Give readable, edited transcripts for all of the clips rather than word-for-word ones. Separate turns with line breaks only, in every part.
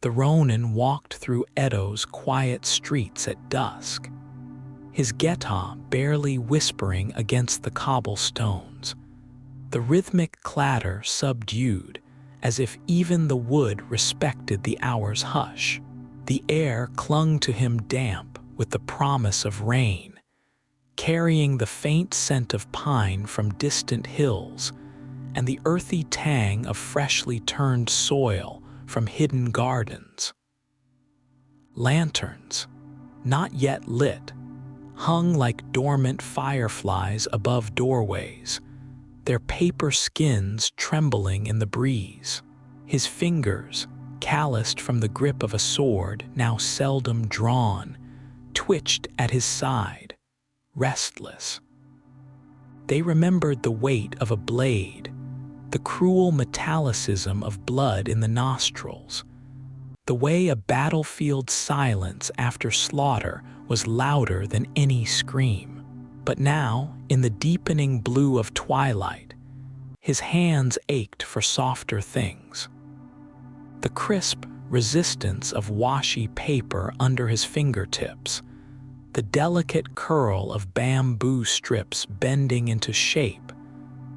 the ronin walked through Edo's quiet streets at dusk, his geta barely whispering against the cobblestones, the rhythmic clatter subdued, as if even the wood respected the hour's hush. The air clung to him damp with the promise of rain, carrying the faint scent of pine from distant hills and the earthy tang of freshly turned soil from hidden gardens. Lanterns, not yet lit, hung like dormant fireflies above doorways, their paper skins trembling in the breeze. His fingers, calloused from the grip of a sword now seldom drawn, twitched at his side, restless. They remembered the weight of a blade, the cruel metallicism of blood in the nostrils, the way a battlefield silence after slaughter was louder than any scream. But now, in the deepening blue of twilight, his hands ached for softer things. The crisp resistance of washy paper under his fingertips, the delicate curl of bamboo strips bending into shape,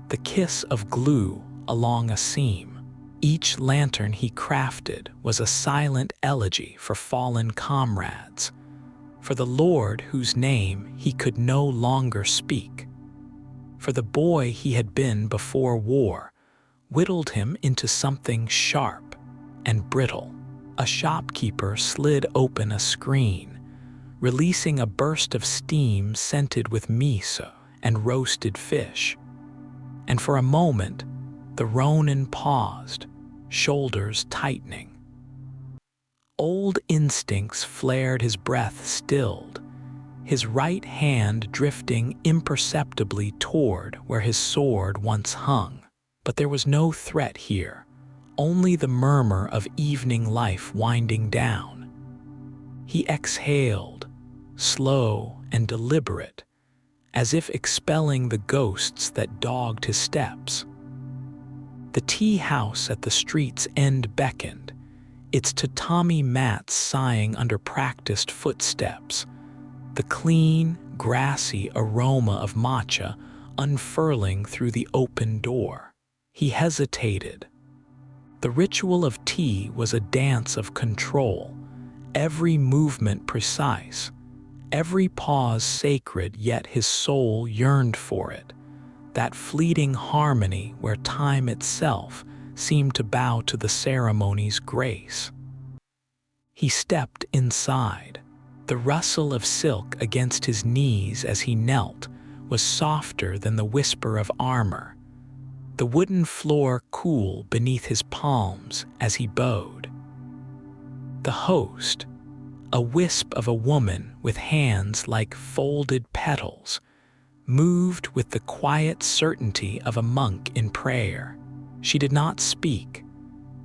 the kiss of glue along a seam. Each lantern he crafted was a silent elegy for fallen comrades, for the Lord whose name he could no longer speak, for the boy he had been before war, whittled him into something sharp and brittle. A shopkeeper slid open a screen, releasing a burst of steam scented with miso and roasted fish. And for a moment, the ronin paused, shoulders tightening. Old instincts flared, his breath stilled, his right hand drifting imperceptibly toward where his sword once hung. But there was no threat here, only the murmur of evening life winding down. He exhaled, slow and deliberate, as if expelling the ghosts that dogged his steps. The tea house at the street's end beckoned, its tatami mats sighing under practiced footsteps, the clean, grassy aroma of matcha unfurling through the open door. He hesitated. The ritual of tea was a dance of control, every movement precise, every pause sacred, yet his soul yearned for it, that fleeting harmony where time itself seemed to bow to the ceremony's grace. He stepped inside. The rustle of silk against his knees as he knelt was softer than the whisper of armor, the wooden floor cool beneath his palms as he bowed. The host, a wisp of a woman with hands like folded petals, moved with the quiet certainty of a monk in prayer. She did not speak,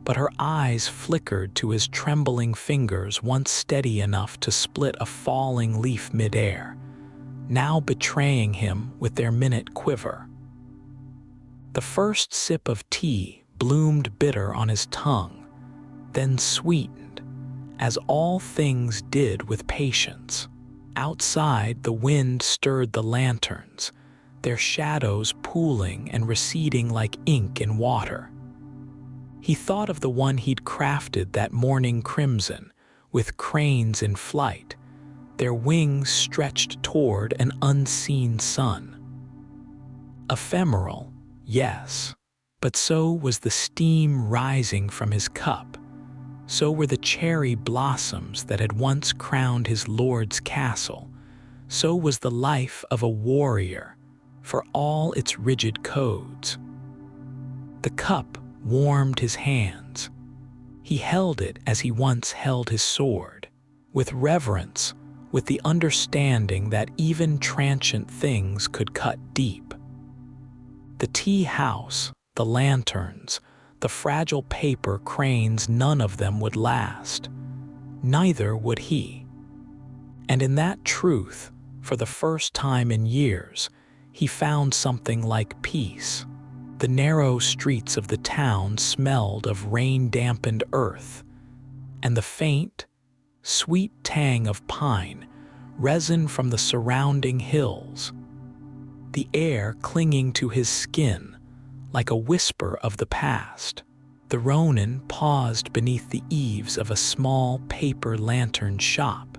but her eyes flickered to his trembling fingers once steady enough to split a falling leaf midair, now betraying him with their minute quiver. The first sip of tea bloomed bitter on his tongue, then sweetened, as all things did with patience. Outside, the wind stirred the lanterns, their shadows pooling and receding like ink in water. He thought of the one he'd crafted that morning crimson, with cranes in flight, their wings stretched toward an unseen sun. Ephemeral, yes, but so was the steam rising from his cup. So were the cherry blossoms that had once crowned his lord's castle. So was the life of a warrior, for all its rigid codes. The cup warmed his hands. He held it as he once held his sword, with reverence, with the understanding that even transient things could cut deep. The tea house, the lanterns, the fragile paper cranes, none of them would last. Neither would he. And in that truth, for the first time in years, he found something like peace. The narrow streets of the town smelled of rain-dampened earth, and the faint, sweet tang of pine, resin from the surrounding hills. The air clinging to his skin like a whisper of the past. The ronin paused beneath the eaves of a small paper lantern shop,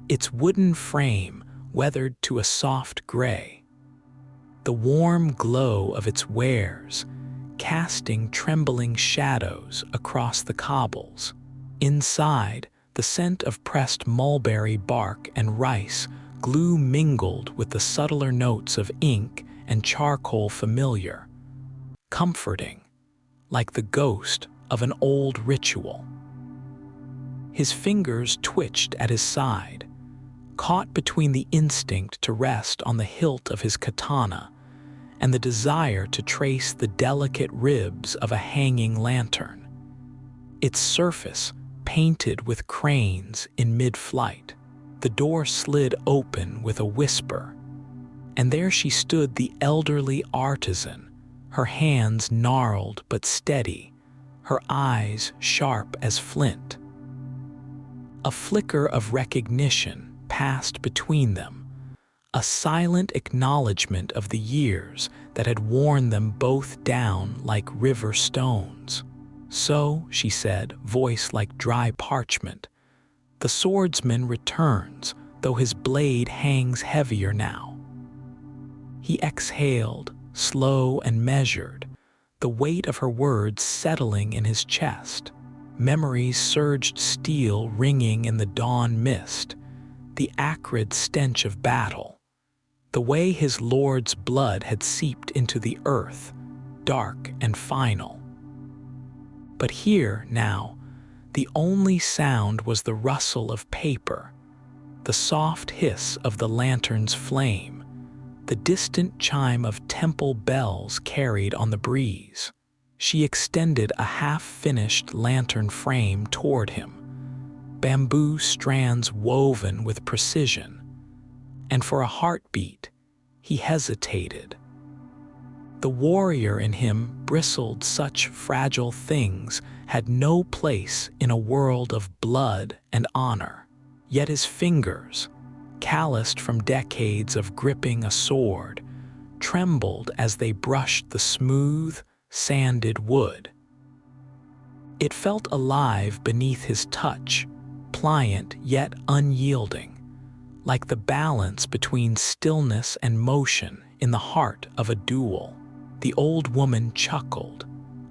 its wooden frame weathered to a soft gray. The warm glow of its wares casting trembling shadows across the cobbles. Inside, the scent of pressed mulberry bark and rice glue mingled with the subtler notes of ink and charcoal, familiar, comforting, like the ghost of an old ritual. His fingers twitched at his side, caught between the instinct to rest on the hilt of his katana and the desire to trace the delicate ribs of a hanging lantern, its surface painted with cranes in mid-flight. The door slid open with a whisper, and there she stood, the elderly artisan, her hands gnarled but steady, her eyes sharp as flint. A flicker of recognition passed between them, a silent acknowledgement of the years that had worn them both down like river stones. "So," she said, voice like dry parchment, "the swordsman returns, though his blade hangs heavier now." He exhaled, slow and measured, the weight of her words settling in his chest. Memories surged, steel ringing in the dawn mist, the acrid stench of battle, the way his lord's blood had seeped into the earth, dark and final. But here, now, the only sound was the rustle of paper, the soft hiss of the lantern's flame, the distant chime of temple bells carried on the breeze. She extended a half-finished lantern frame toward him, bamboo strands woven with precision, and for a heartbeat, he hesitated. The warrior in him bristled. Such fragile things had no place in a world of blood and honor. Yet his fingers, calloused from decades of gripping a sword, trembled as they brushed the smooth, sanded wood. It felt alive beneath his touch, pliant yet unyielding, like the balance between stillness and motion in the heart of a duel. The old woman chuckled,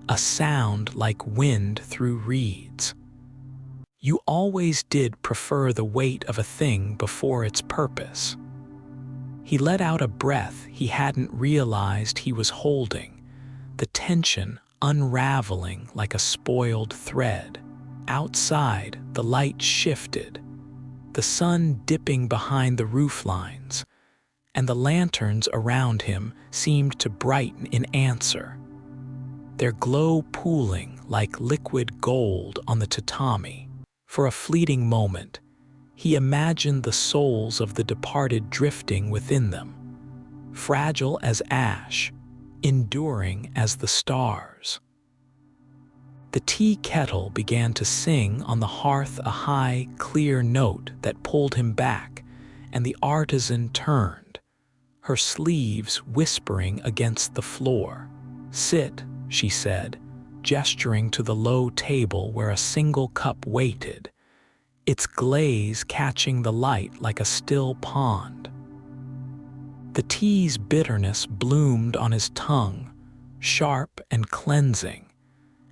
a sound like wind through reeds. "You always did prefer the weight of a thing before its purpose." He let out a breath he hadn't realized he was holding, the tension unraveling like a spoiled thread. Outside, the light shifted, the sun dipping behind the rooflines, and the lanterns around him seemed to brighten in answer, their glow pooling like liquid gold on the tatami. For a fleeting moment, he imagined the souls of the departed drifting within them, fragile as ash, enduring as the stars. The tea kettle began to sing on the hearth, a high, clear note that pulled him back, and the artisan turned, her sleeves whispering against the floor. "Sit," she said, gesturing to the low table where a single cup waited, its glaze catching the light like a still pond. The tea's bitterness bloomed on his tongue, sharp and cleansing,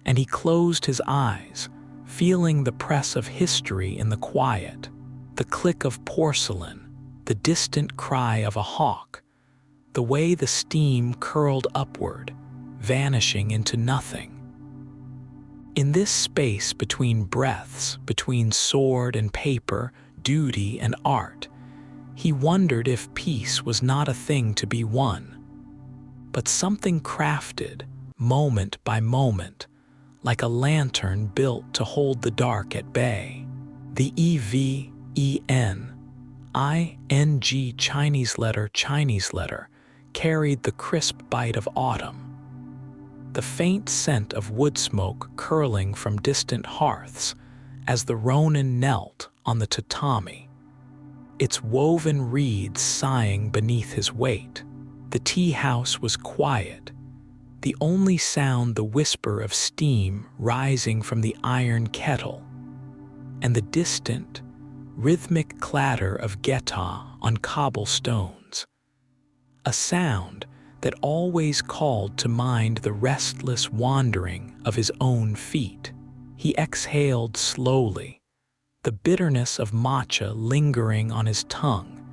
and he closed his eyes, feeling the press of history in the quiet, the click of porcelain, the distant cry of a hawk, the way the steam curled upward, vanishing into nothing. In this space between breaths, between sword and paper, duty and art, he wondered if peace was not a thing to be won, but something crafted, moment by moment, like a lantern built to hold the dark at bay. The EVENING Chinese letter carried the crisp bite of autumn, the faint scent of wood smoke curling from distant hearths, as the ronin knelt on the tatami, its woven reeds sighing beneath his weight. The tea house was quiet, the only sound the whisper of steam rising from the iron kettle, and the distant, rhythmic clatter of geta on cobblestones, a sound that always called to mind the restless wandering of his own feet. He exhaled slowly, the bitterness of matcha lingering on his tongue,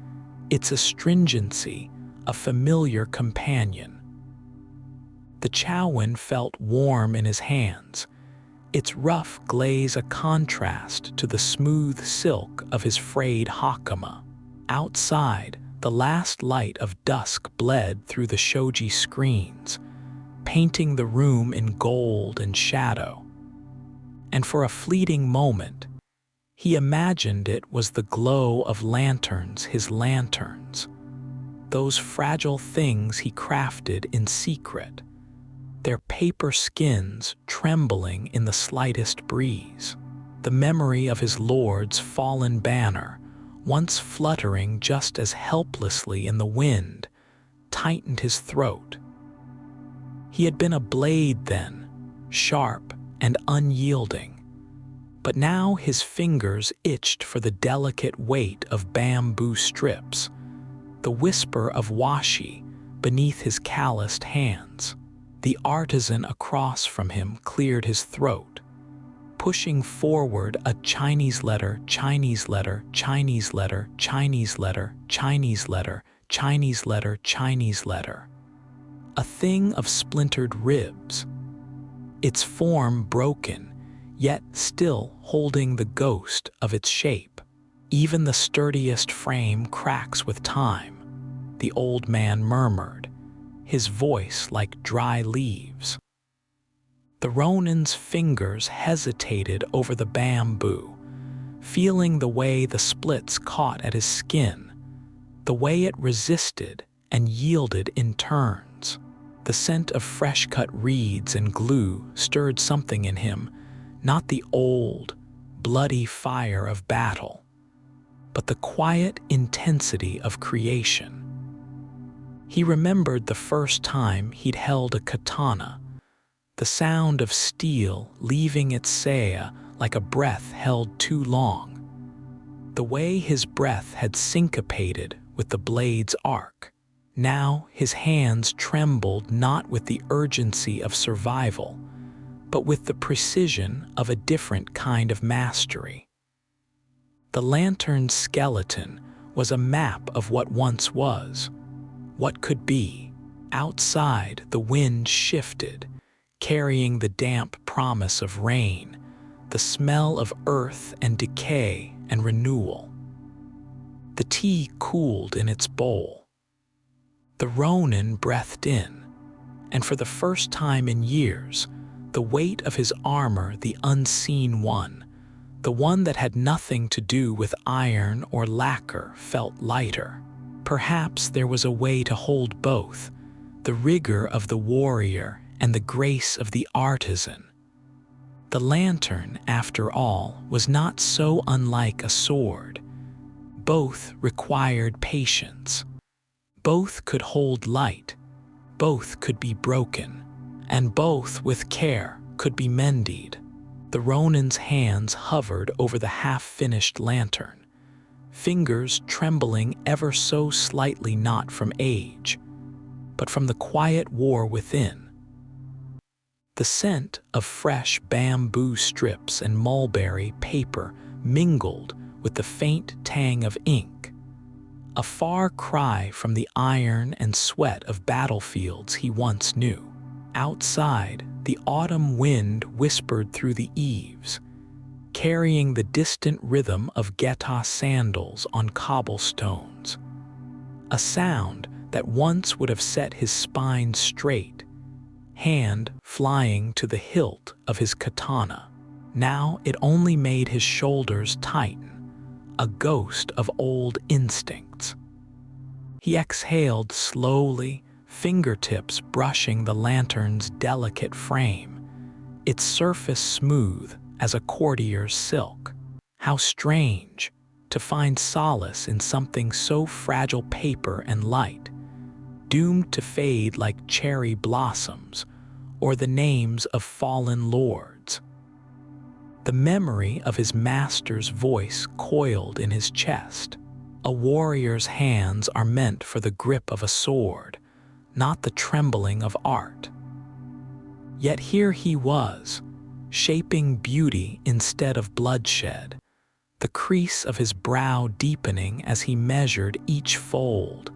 its astringency a familiar companion. The chowan felt warm in his hands, its rough glaze a contrast to the smooth silk of his frayed hakama. Outside, the last light of dusk bled through the shoji screens, painting the room in gold and shadow. And for a fleeting moment, he imagined it was the glow of lanterns, his lanterns, those fragile things he crafted in secret, their paper skins trembling in the slightest breeze. The memory of his lord's fallen banner, once fluttering just as helplessly in the wind, tightened his throat. He had been a blade then, sharp and unyielding, but now his fingers itched for the delicate weight of bamboo strips, the whisper of washi beneath his calloused hands. The artisan across from him cleared his throat, pushing forward a Chinese letter, Chinese letter, Chinese letter, Chinese letter, Chinese letter, Chinese letter, Chinese letter. A thing of splintered ribs, its form broken, yet still holding the ghost of its shape. Even the sturdiest frame cracks with time, the old man murmured, his voice like dry leaves. The ronin's fingers hesitated over the bamboo, feeling the way the splits caught at his skin, the way it resisted and yielded in turns. The scent of fresh-cut reeds and glue stirred something in him, not the old, bloody fire of battle, but the quiet intensity of creation. He remembered the first time he'd held a katana, the sound of steel leaving its saya like a breath held too long, the way his breath had syncopated with the blade's arc. Now his hands trembled not with the urgency of survival, but with the precision of a different kind of mastery. The lantern's skeleton was a map of what once was, what could be. Outside, the wind shifted, carrying the damp promise of rain, the smell of earth and decay and renewal. The tea cooled in its bowl. The ronin breathed in, and for the first time in years, the weight of his armor, the unseen one, the one that had nothing to do with iron or lacquer, felt lighter. Perhaps there was a way to hold both, the rigor of the warrior and the grace of the artisan. The lantern, after all, was not so unlike a sword. Both required patience. Both could hold light. Both could be broken. And both, with care, could be mended. The ronin's hands hovered over the half-finished lantern, fingers trembling ever so slightly, not from age, but from the quiet war within. The scent of fresh bamboo strips and mulberry paper mingled with the faint tang of ink, a far cry from the iron and sweat of battlefields he once knew. Outside, the autumn wind whispered through the eaves, carrying the distant rhythm of geta sandals on cobblestones, a sound that once would have set his spine straight, hand flying to the hilt of his katana. Now it only made his shoulders tighten, a ghost of old instincts. He exhaled slowly, fingertips brushing the lantern's delicate frame, its surface smooth as a courtier's silk. How strange to find solace in something so fragile, paper and light, doomed to fade like cherry blossoms or the names of fallen lords. The memory of his master's voice coiled in his chest. A warrior's hands are meant for the grip of a sword, not the trembling of art. Yet here he was, shaping beauty instead of bloodshed, the crease of his brow deepening as he measured each fold,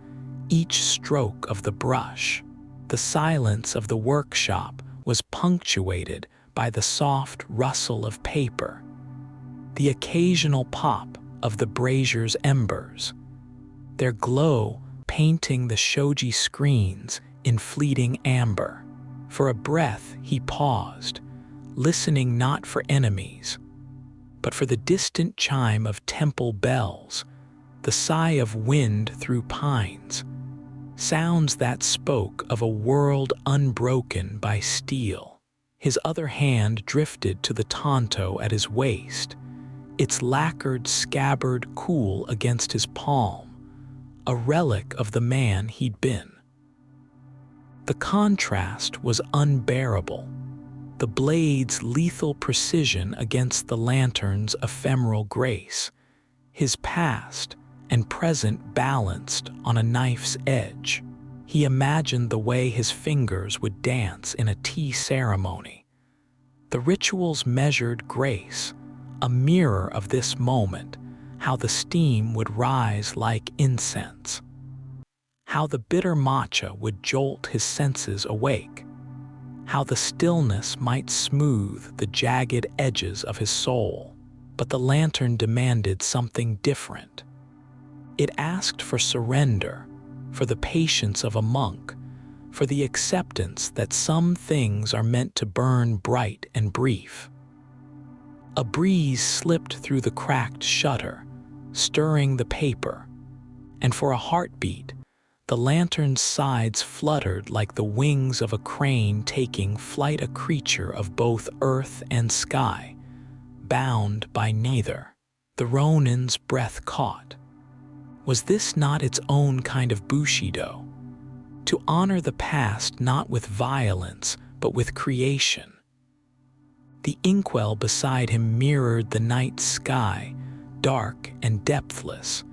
each stroke of the brush. The silence of the workshop was punctuated by the soft rustle of paper, the occasional pop of the brazier's embers, their glow painting the shoji screens in fleeting amber. For a breath he paused, listening not for enemies, but for the distant chime of temple bells, the sigh of wind through pines, sounds that spoke of a world unbroken by steel. His other hand drifted to the tanto at his waist, its lacquered scabbard cool against his palm, a relic of the man he'd been. The contrast was unbearable, the blade's lethal precision against the lantern's ephemeral grace, his past and present balanced on a knife's edge. He imagined the way his fingers would dance in a tea ceremony. The ritual's measured grace, a mirror of this moment, how the steam would rise like incense, how the bitter matcha would jolt his senses awake, how the stillness might smooth the jagged edges of his soul. But the lantern demanded something different. It asked for surrender, for the patience of a monk, for the acceptance that some things are meant to burn bright and brief. A breeze slipped through the cracked shutter, stirring the paper, and for a heartbeat, the lantern's sides fluttered like the wings of a crane taking flight, a creature of both earth and sky, bound by neither. The ronin's breath caught. Was this not its own kind of Bushido? To honor the past not with violence, but with creation. The inkwell beside him mirrored the night sky, dark and depthless,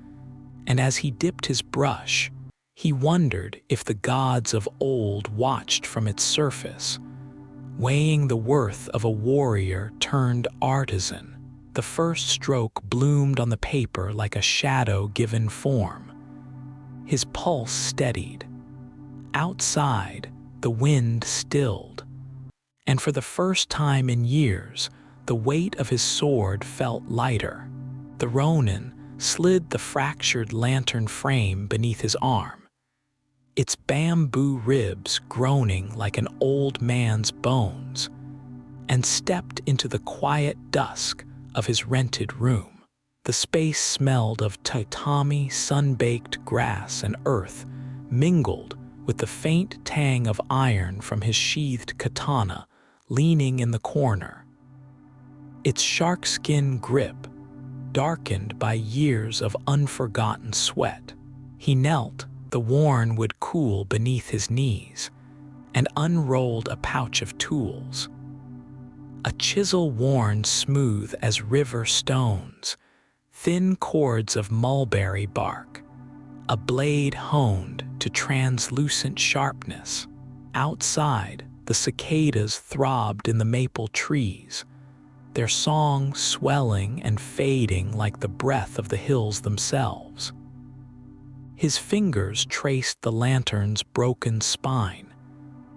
and as he dipped his brush, he wondered if the gods of old watched from its surface, weighing the worth of a warrior turned artisan. The first stroke bloomed on the paper like a shadow given form. His pulse steadied. Outside, the wind stilled, and for the first time in years, the weight of his sword felt lighter. The ronin slid the fractured lantern frame beneath his arm, its bamboo ribs groaning like an old man's bones, and stepped into the quiet dusk of his rented room. The space smelled of tatami, sun-baked grass and earth, mingled with the faint tang of iron from his sheathed katana leaning in the corner. Its sharkskin grip, darkened by years of unforgotten sweat. He knelt, the worn wood cool beneath his knees, and unrolled a pouch of tools. A chisel worn smooth as river stones, thin cords of mulberry bark, a blade honed to translucent sharpness. Outside, the cicadas throbbed in the maple trees, their song swelling and fading like the breath of the hills themselves. His fingers traced the lantern's broken spine,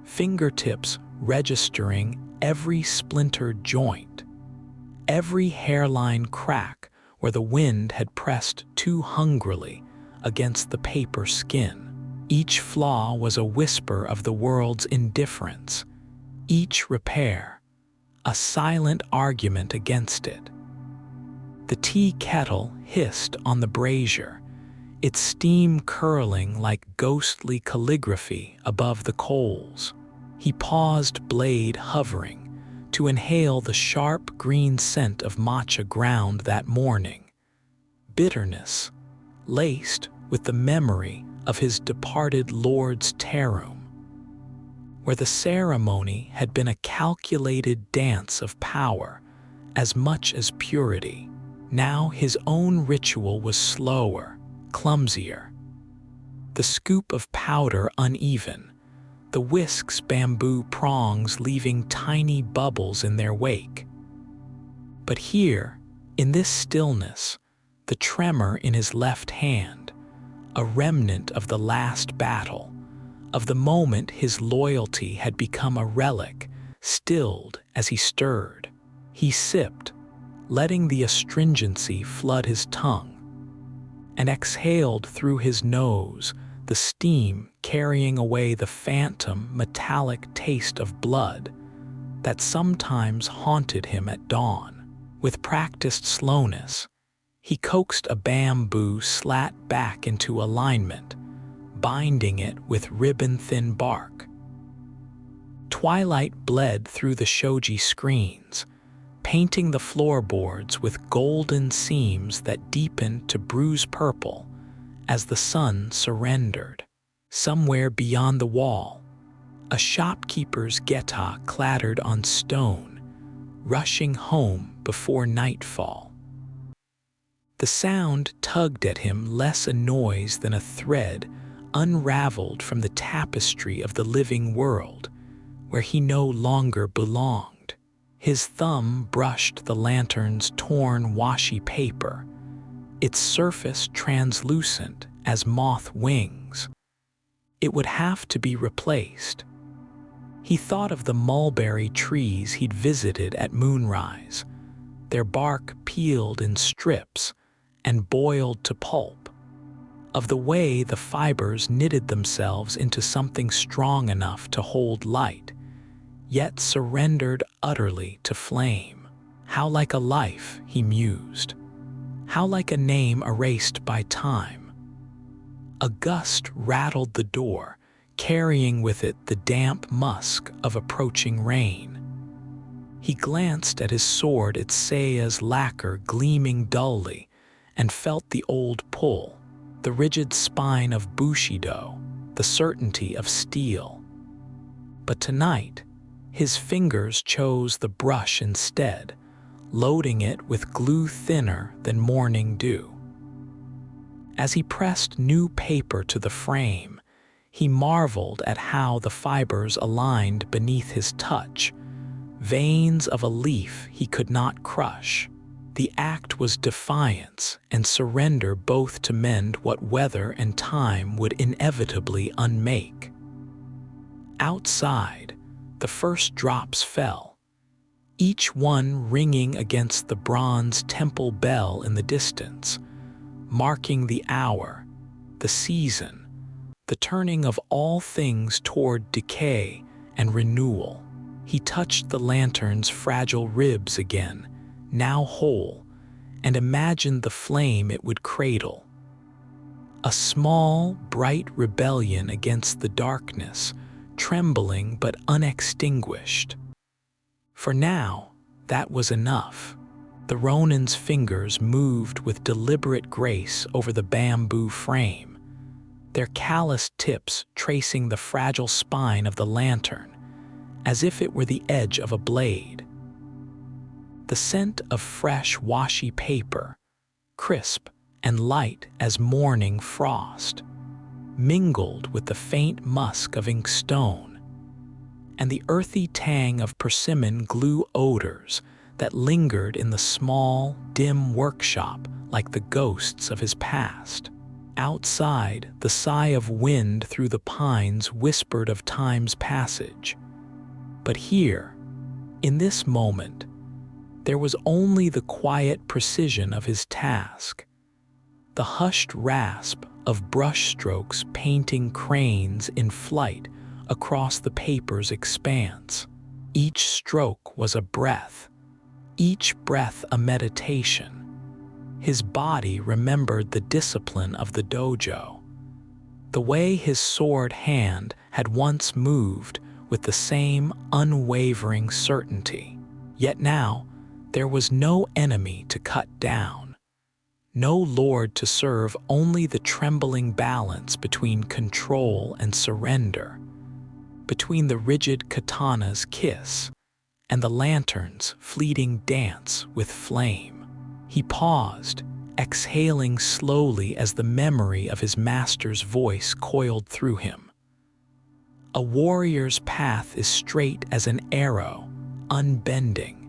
fingertips registering every splintered joint, every hairline crack where the wind had pressed too hungrily against the paper skin. Each flaw was a whisper of the world's indifference, each repair a silent argument against it. The tea kettle hissed on the brazier, its steam curling like ghostly calligraphy above the coals. He paused, blade hovering, to inhale the sharp green scent of matcha ground that morning, bitterness laced with the memory of his departed lord's terum, where the ceremony had been a calculated dance of power as much as purity. Now his own ritual was slower, clumsier. The scoop of powder uneven, the whisk's bamboo prongs leaving tiny bubbles in their wake. But here, in this stillness, the tremor in his left hand, a remnant of the last battle, of the moment his loyalty had become a relic, stilled as he stirred. He sipped, letting the astringency flood his tongue, and exhaled through his nose, the steam carrying away the phantom metallic taste of blood that sometimes haunted him at dawn. With practiced slowness, he coaxed a bamboo slat back into alignment, binding it with ribbon-thin bark. Twilight bled through the shoji screens, painting the floorboards with golden seams that deepened to bruise purple as the sun surrendered. Somewhere beyond the wall, a shopkeeper's geta clattered on stone, rushing home before nightfall. The sound tugged at him less a noise than a thread unraveled from the tapestry of the living world, where he no longer belonged. His thumb brushed the lantern's torn washi paper, its surface translucent as moth wings. It would have to be replaced. He thought of the mulberry trees he'd visited at moonrise, their bark peeled in strips and boiled to pulp, of the way the fibers knitted themselves into something strong enough to hold light, yet surrendered utterly to flame. How like a life, he mused. How like a name erased by time. A gust rattled the door, carrying with it the damp musk of approaching rain. He glanced at his sword, its seiya's lacquer gleaming dully, and felt the old pull, the rigid spine of Bushido, the certainty of steel. But tonight, his fingers chose the brush instead, loading it with glue thinner than morning dew. As he pressed new paper to the frame, he marveled at how the fibers aligned beneath his touch, veins of a leaf he could not crush. The act was defiance and surrender, both to mend what weather and time would inevitably unmake. Outside, the first drops fell, each one ringing against the bronze temple bell in the distance, marking the hour, the season, the turning of all things toward decay and renewal. He touched the lantern's fragile ribs again, now whole, and imagined the flame it would cradle. A small, bright rebellion against the darkness, trembling but unextinguished. For now, that was enough. The ronin's fingers moved with deliberate grace over the bamboo frame, their calloused tips tracing the fragile spine of the lantern, as if it were the edge of a blade. The scent of fresh washi paper, crisp and light as morning frost, mingled with the faint musk of inkstone and the earthy tang of persimmon glue odors that lingered in the small, dim workshop like the ghosts of his past. Outside, the sigh of wind through the pines whispered of time's passage. But here, in this moment, there was only the quiet precision of his task, the hushed rasp of brushstrokes painting cranes in flight across the paper's expanse. Each stroke was a breath, each breath a meditation. His body remembered the discipline of the dojo, the way his sword hand had once moved with the same unwavering certainty. Yet now, there was no enemy to cut down, no lord to serve, only the trembling balance between control and surrender, between the rigid katana's kiss and the lantern's fleeting dance with flame. He paused, exhaling slowly as the memory of his master's voice coiled through him. A warrior's path is straight as an arrow, unbending.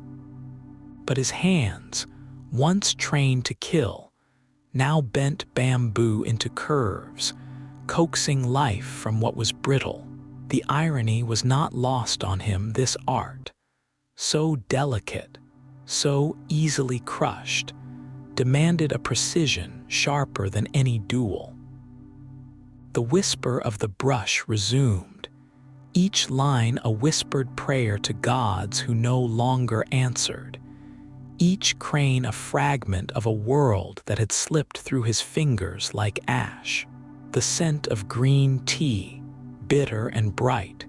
But his hands, once trained to kill, now bent bamboo into curves, coaxing life from what was brittle. The irony was not lost on him. This art, so delicate, so easily crushed, demanded a precision sharper than any duel. The whisper of the brush resumed, each line a whispered prayer to gods who no longer answered, each crane a fragment of a world that had slipped through his fingers like ash. The scent of green tea, bitter and bright,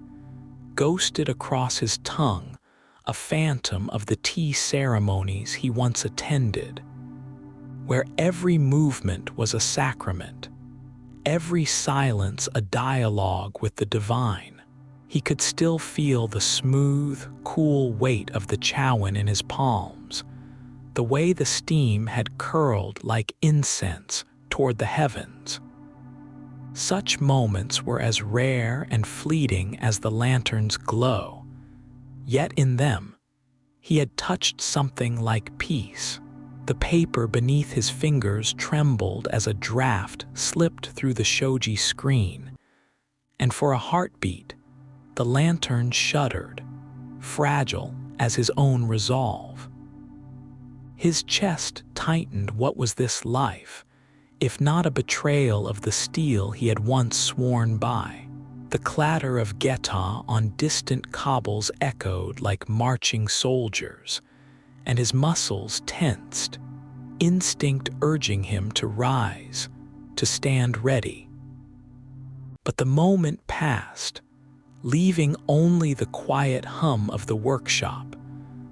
ghosted across his tongue, a phantom of the tea ceremonies he once attended, where every movement was a sacrament, every silence a dialogue with the divine. He could still feel the smooth, cool weight of the chowan in his palms, the way the steam had curled like incense toward the heavens. Such moments were as rare and fleeting as the lantern's glow, yet in them, he had touched something like peace. The paper beneath his fingers trembled as a draft slipped through the shoji screen, and for a heartbeat, the lantern shuddered, fragile as his own resolve. His chest tightened. What was this life, if not a betrayal of the steel he had once sworn by? The clatter of geta on distant cobbles echoed like marching soldiers, and his muscles tensed, instinct urging him to rise, to stand ready. But the moment passed, leaving only the quiet hum of the workshop,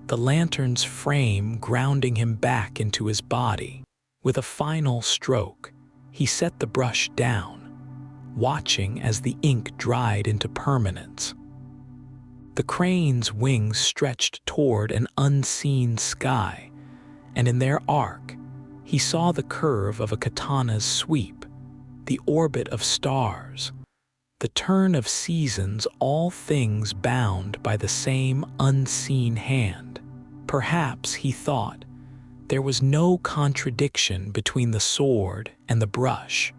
the lantern's frame grounding him back into his body. With a final stroke, he set the brush down, watching as the ink dried into permanence. The crane's wings stretched toward an unseen sky, and in their arc, he saw the curve of a katana's sweep, the orbit of stars, the turn of seasons, all things bound by the same unseen hand. Perhaps, he thought, there was no contradiction between the sword and the brush.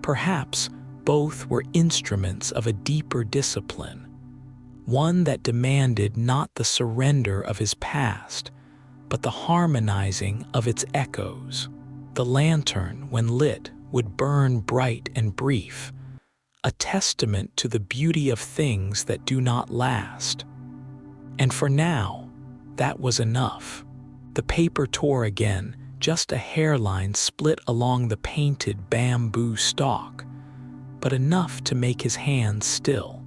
Perhaps both were instruments of a deeper discipline, one that demanded not the surrender of his past, but the harmonizing of its echoes. The lantern, when lit, would burn bright and brief, a testament to the beauty of things that do not last. And for now, that was enough. The paper tore again, just a hairline split along the painted bamboo stalk, but enough to make his hands still.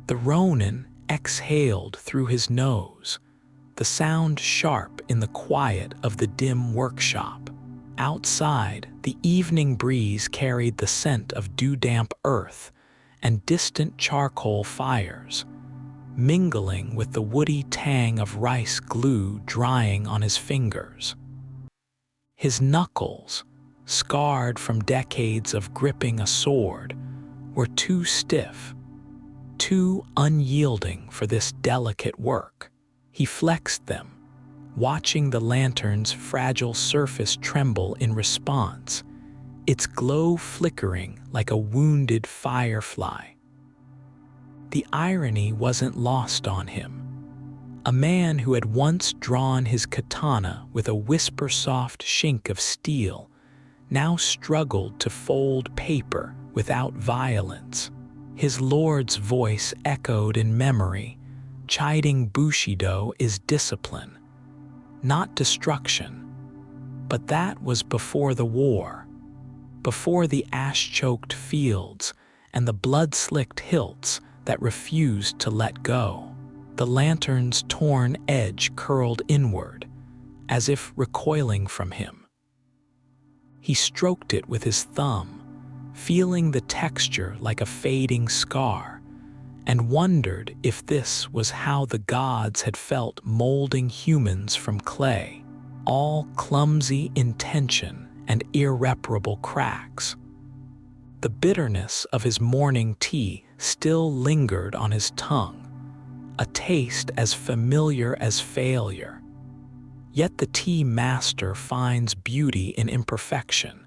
The ronin exhaled through his nose, the sound sharp in the quiet of the dim workshop. Outside, the evening breeze carried the scent of dew-damp earth and distant charcoal fires, mingling with the woody tang of rice glue drying on his fingers. His knuckles, scarred from decades of gripping a sword, were too stiff, too unyielding for this delicate work. He flexed them, watching the lantern's fragile surface tremble in response, its glow flickering like a wounded firefly. The irony wasn't lost on him. A man who had once drawn his katana with a whisper-soft shink of steel now struggled to fold paper without violence. His lord's voice echoed in memory, chiding Bushido is discipline, not destruction. But that was before the war, before the ash-choked fields and the blood-slicked hilts that refused to let go. the lantern's torn edge curled inward, as if recoiling from him. He stroked it with his thumb, feeling the texture like a fading scar, and wondered if this was how the gods had felt molding humans from clay, all clumsy intention and irreparable cracks. The bitterness of his morning tea still lingered on his tongue, a taste as familiar as failure. Yet the tea master finds beauty in imperfection,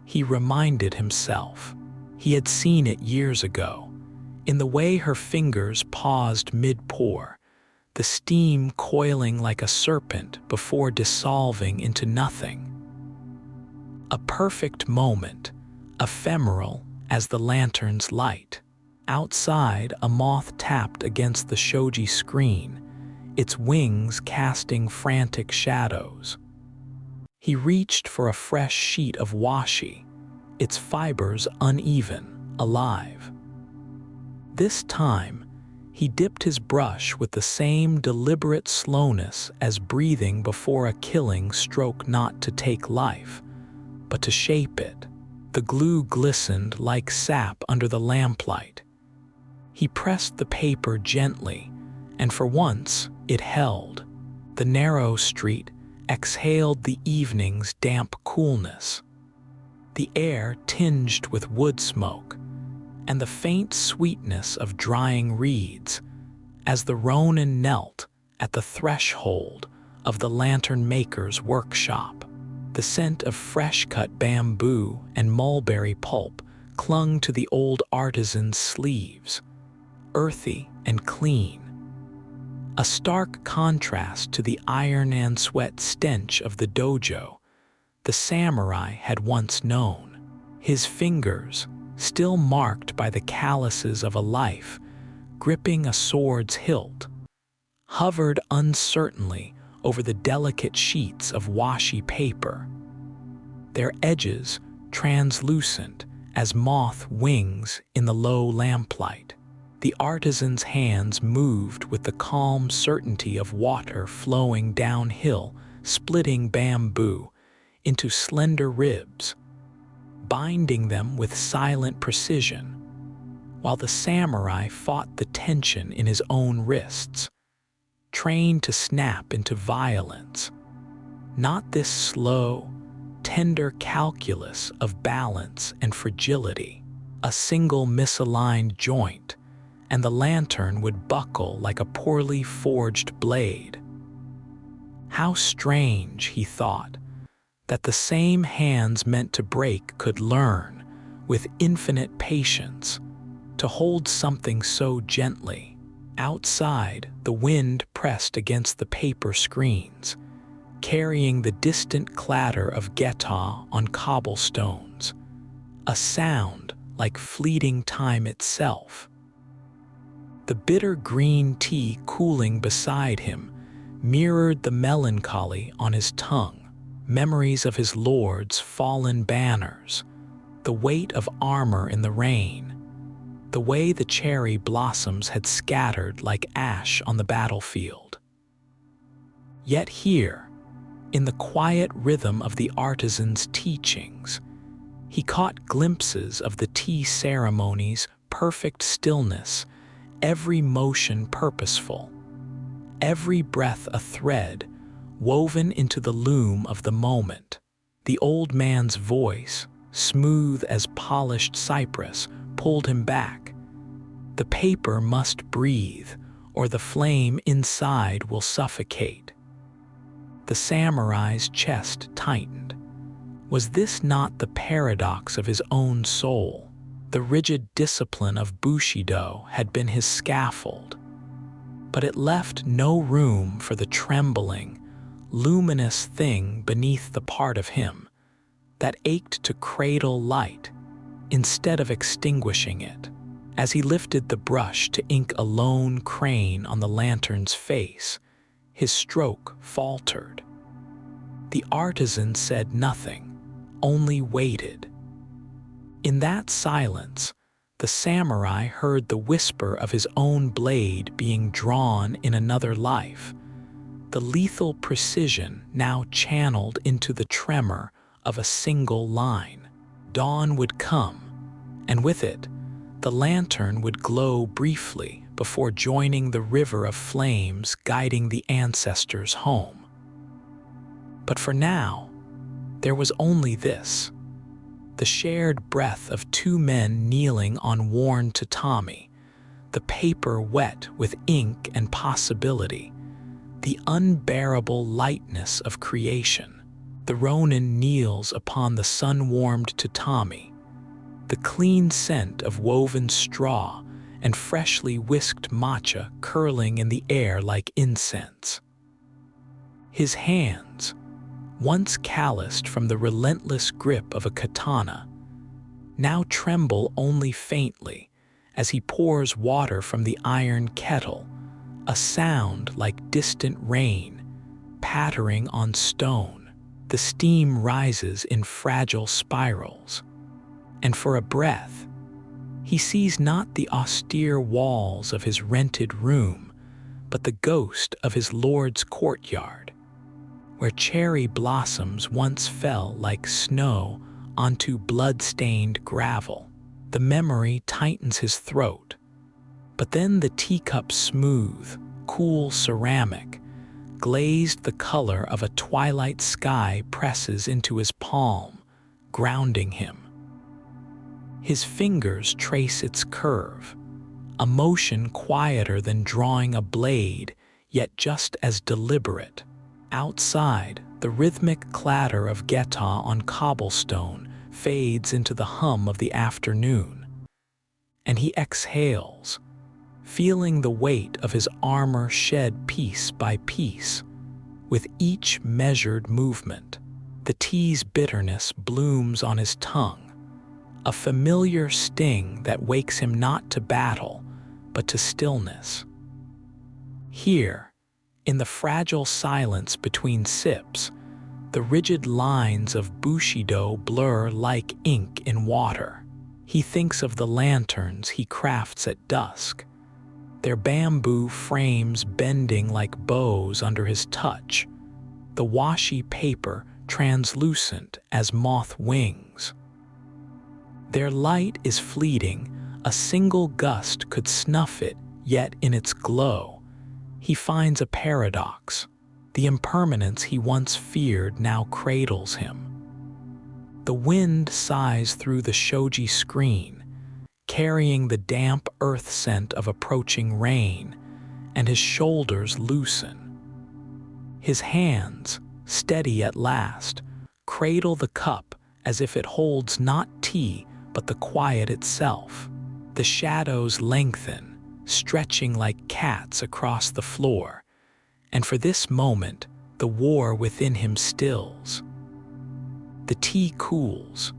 he reminded himself. He had seen it years ago, in the way her fingers paused mid-pour, the steam coiling like a serpent before dissolving into nothing. A perfect moment, ephemeral as the lantern's light. Outside, a moth tapped against the shoji screen, its wings casting frantic shadows. He reached for a fresh sheet of washi, its fibers uneven, alive. This time, he dipped his brush with the same deliberate slowness as breathing before a killing stroke, not to take life, but to shape it. The glue glistened like sap under the lamplight. He pressed the paper gently, and for once it held. The narrow street exhaled the evening's damp coolness, the air tinged with wood smoke, and the faint sweetness of drying reeds as the ronin knelt at the threshold of the lantern maker's workshop. The scent of fresh-cut bamboo and mulberry pulp clung to the old artisan's sleeves, earthy and clean, a stark contrast to the iron and sweat stench of the dojo the samurai had once known. His fingers, still marked by the calluses of a life, gripping a sword's hilt, hovered uncertainly over the delicate sheets of washi paper, their edges translucent as moth wings in the low lamplight. The artisan's hands moved with the calm certainty of water flowing downhill, splitting bamboo into slender ribs, binding them with silent precision, while the samurai fought the tension in his own wrists, trained to snap into violence. Not this slow, tender calculus of balance and fragility. A single misaligned joint, and the lantern would buckle like a poorly forged blade. How strange, he thought, that the same hands meant to break could learn, with infinite patience, to hold something so gently. Outside, the wind pressed against the paper screens, carrying the distant clatter of geta on cobblestones, a sound like fleeting time itself. The bitter green tea cooling beside him mirrored the melancholy on his tongue, memories of his lord's fallen banners, the weight of armor in the rain, the way the cherry blossoms had scattered like ash on the battlefield. Yet here, in the quiet rhythm of the artisan's teachings, he caught glimpses of the tea ceremony's perfect stillness, every motion purposeful, every breath a thread woven into the loom of the moment. The old man's voice, smooth as polished cypress, pulled him back. The paper must breathe, or the flame inside will suffocate. The samurai's chest tightened. Was this not the paradox of his own soul? The rigid discipline of Bushido had been his scaffold, but it left no room for the trembling, luminous thing beneath the part of him that ached to cradle light instead of extinguishing it. As he lifted the brush to ink a lone crane on the lantern's face, his stroke faltered. The artisan said nothing, only waited. In that silence, the samurai heard the whisper of his own blade being drawn in another life, the lethal precision now channeled into the tremor of a single line. Dawn would come, and with it, the lantern would glow briefly before joining the river of flames guiding the ancestors home. But for now, there was only this: the shared breath of two men kneeling on worn tatami, the paper wet with ink and possibility, the unbearable lightness of creation. The ronin kneels upon the sun-warmed tatami, the clean scent of woven straw and freshly whisked matcha curling in the air like incense. His hands, once calloused from the relentless grip of a katana, now tremble only faintly as he pours water from the iron kettle, a sound like distant rain pattering on stone. The steam rises in fragile spirals, and for a breath, he sees not the austere walls of his rented room, but the ghost of his lord's courtyard, where cherry blossoms once fell like snow onto blood-stained gravel. The memory tightens his throat, but then the teacup smooth, cool ceramic, glazed the color of a twilight sky, presses into his palm, grounding him. His fingers trace its curve, a motion quieter than drawing a blade, yet just as deliberate. Outside, the rhythmic clatter of geta on cobblestone fades into the hum of the afternoon, and he exhales, feeling the weight of his armor shed piece by piece. With each measured movement, the tea's bitterness blooms on his tongue, a familiar sting that wakes him not to battle, but to stillness. Here, in the fragile silence between sips, the rigid lines of Bushido blur like ink in water. He thinks of the lanterns he crafts at dusk, their bamboo frames bending like bows under his touch, the washy paper translucent as moth wings. Their light is fleeting, a single gust could snuff it, yet in its glow, he finds a paradox. The impermanence he once feared now cradles him. The wind sighs through the shoji screen, carrying the damp earth scent of approaching rain, and his shoulders loosen. His hands, steady at last, cradle the cup as if it holds not tea but the quiet itself. The shadows lengthen, stretching like cats across the floor, and for this moment, the war within him stills. The tea cools,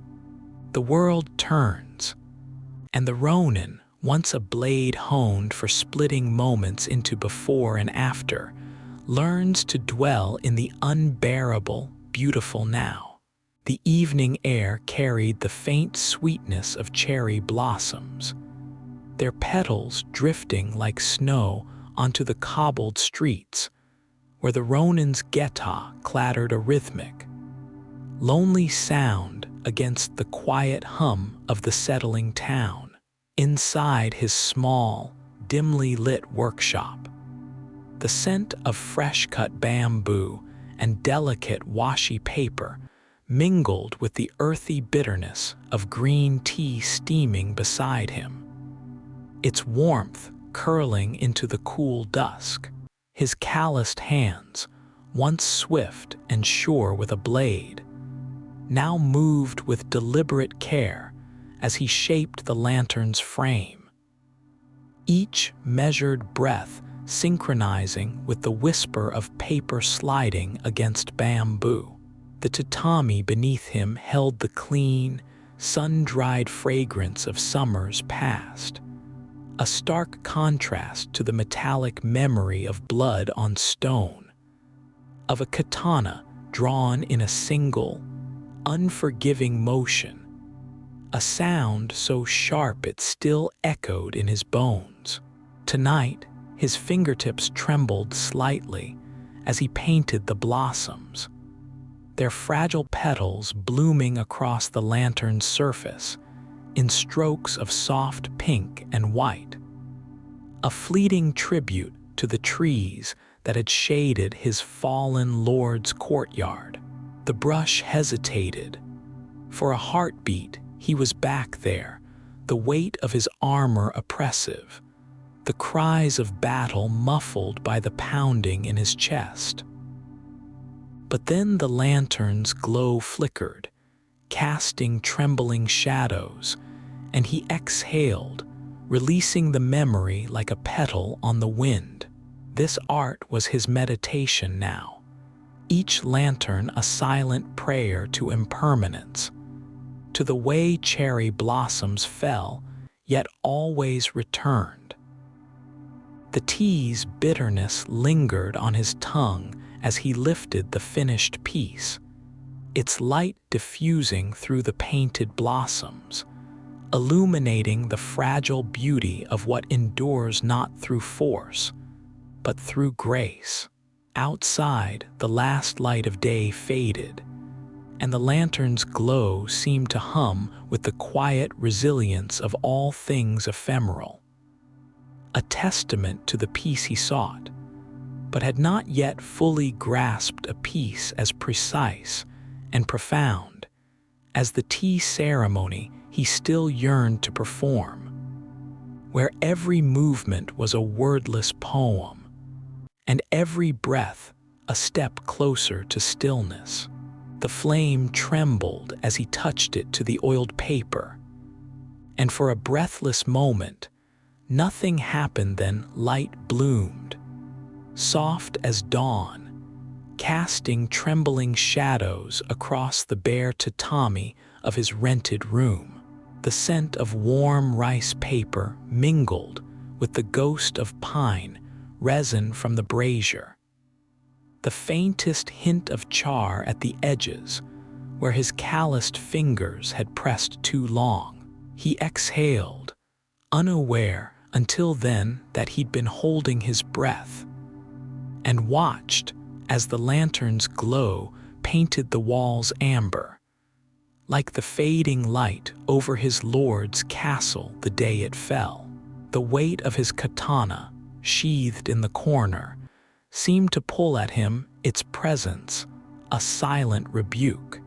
the world turns, and the ronin, once a blade honed for splitting moments into before and after, learns to dwell in the unbearable, beautiful now. The evening air carried the faint sweetness of cherry blossoms, their petals drifting like snow onto the cobbled streets, where the ronin's geta clattered a rhythmic, lonely sound against the quiet hum of the settling town. Inside his small, dimly lit workshop, the scent of fresh-cut bamboo and delicate washy paper mingled with the earthy bitterness of green tea steaming beside him, its warmth curling into the cool dusk. His calloused hands, once swift and sure with a blade, now moved with deliberate care as he shaped the lantern's frame, each measured breath synchronizing with the whisper of paper sliding against bamboo. The tatami beneath him held the clean, sun-dried fragrance of summers past, a stark contrast to the metallic memory of blood on stone, of a katana drawn in a single, unforgiving motion, a sound so sharp it still echoed in his bones. Tonight, his fingertips trembled slightly as he painted the blossoms, their fragile petals blooming across the lantern's surface in strokes of soft pink and white, a fleeting tribute to the trees that had shaded his fallen lord's courtyard. The brush hesitated. For a heartbeat, he was back there, the weight of his armor oppressive, the cries of battle muffled by the pounding in his chest. But then the lantern's glow flickered, casting trembling shadows, and he exhaled, releasing the memory like a petal on the wind. This art was his meditation now, each lantern a silent prayer to impermanence, to the way cherry blossoms fell, yet always returned. The tea's bitterness lingered on his tongue as he lifted the finished piece, its light diffusing through the painted blossoms, illuminating the fragile beauty of what endures not through force, but through grace. Outside, the last light of day faded, and the lantern's glow seemed to hum with the quiet resilience of all things ephemeral, a testament to the peace he sought, but had not yet fully grasped a peace as precise and profound as the tea ceremony he still yearned to perform, where every movement was a wordless poem, and every breath a step closer to stillness. The flame trembled as he touched it to the oiled paper, and for a breathless moment, nothing happened. Then light bloomed, soft as dawn, casting trembling shadows across the bare tatami of his rented room. The scent of warm rice paper mingled with the ghost of pine resin from the brazier, the faintest hint of char at the edges where his calloused fingers had pressed too long. He exhaled, unaware until then that he'd been holding his breath, and watched as the lantern's glow painted the walls amber, like the fading light over his lord's castle the day it fell. The weight of his katana, sheathed in the corner, seemed to pull at him its presence, a silent rebuke.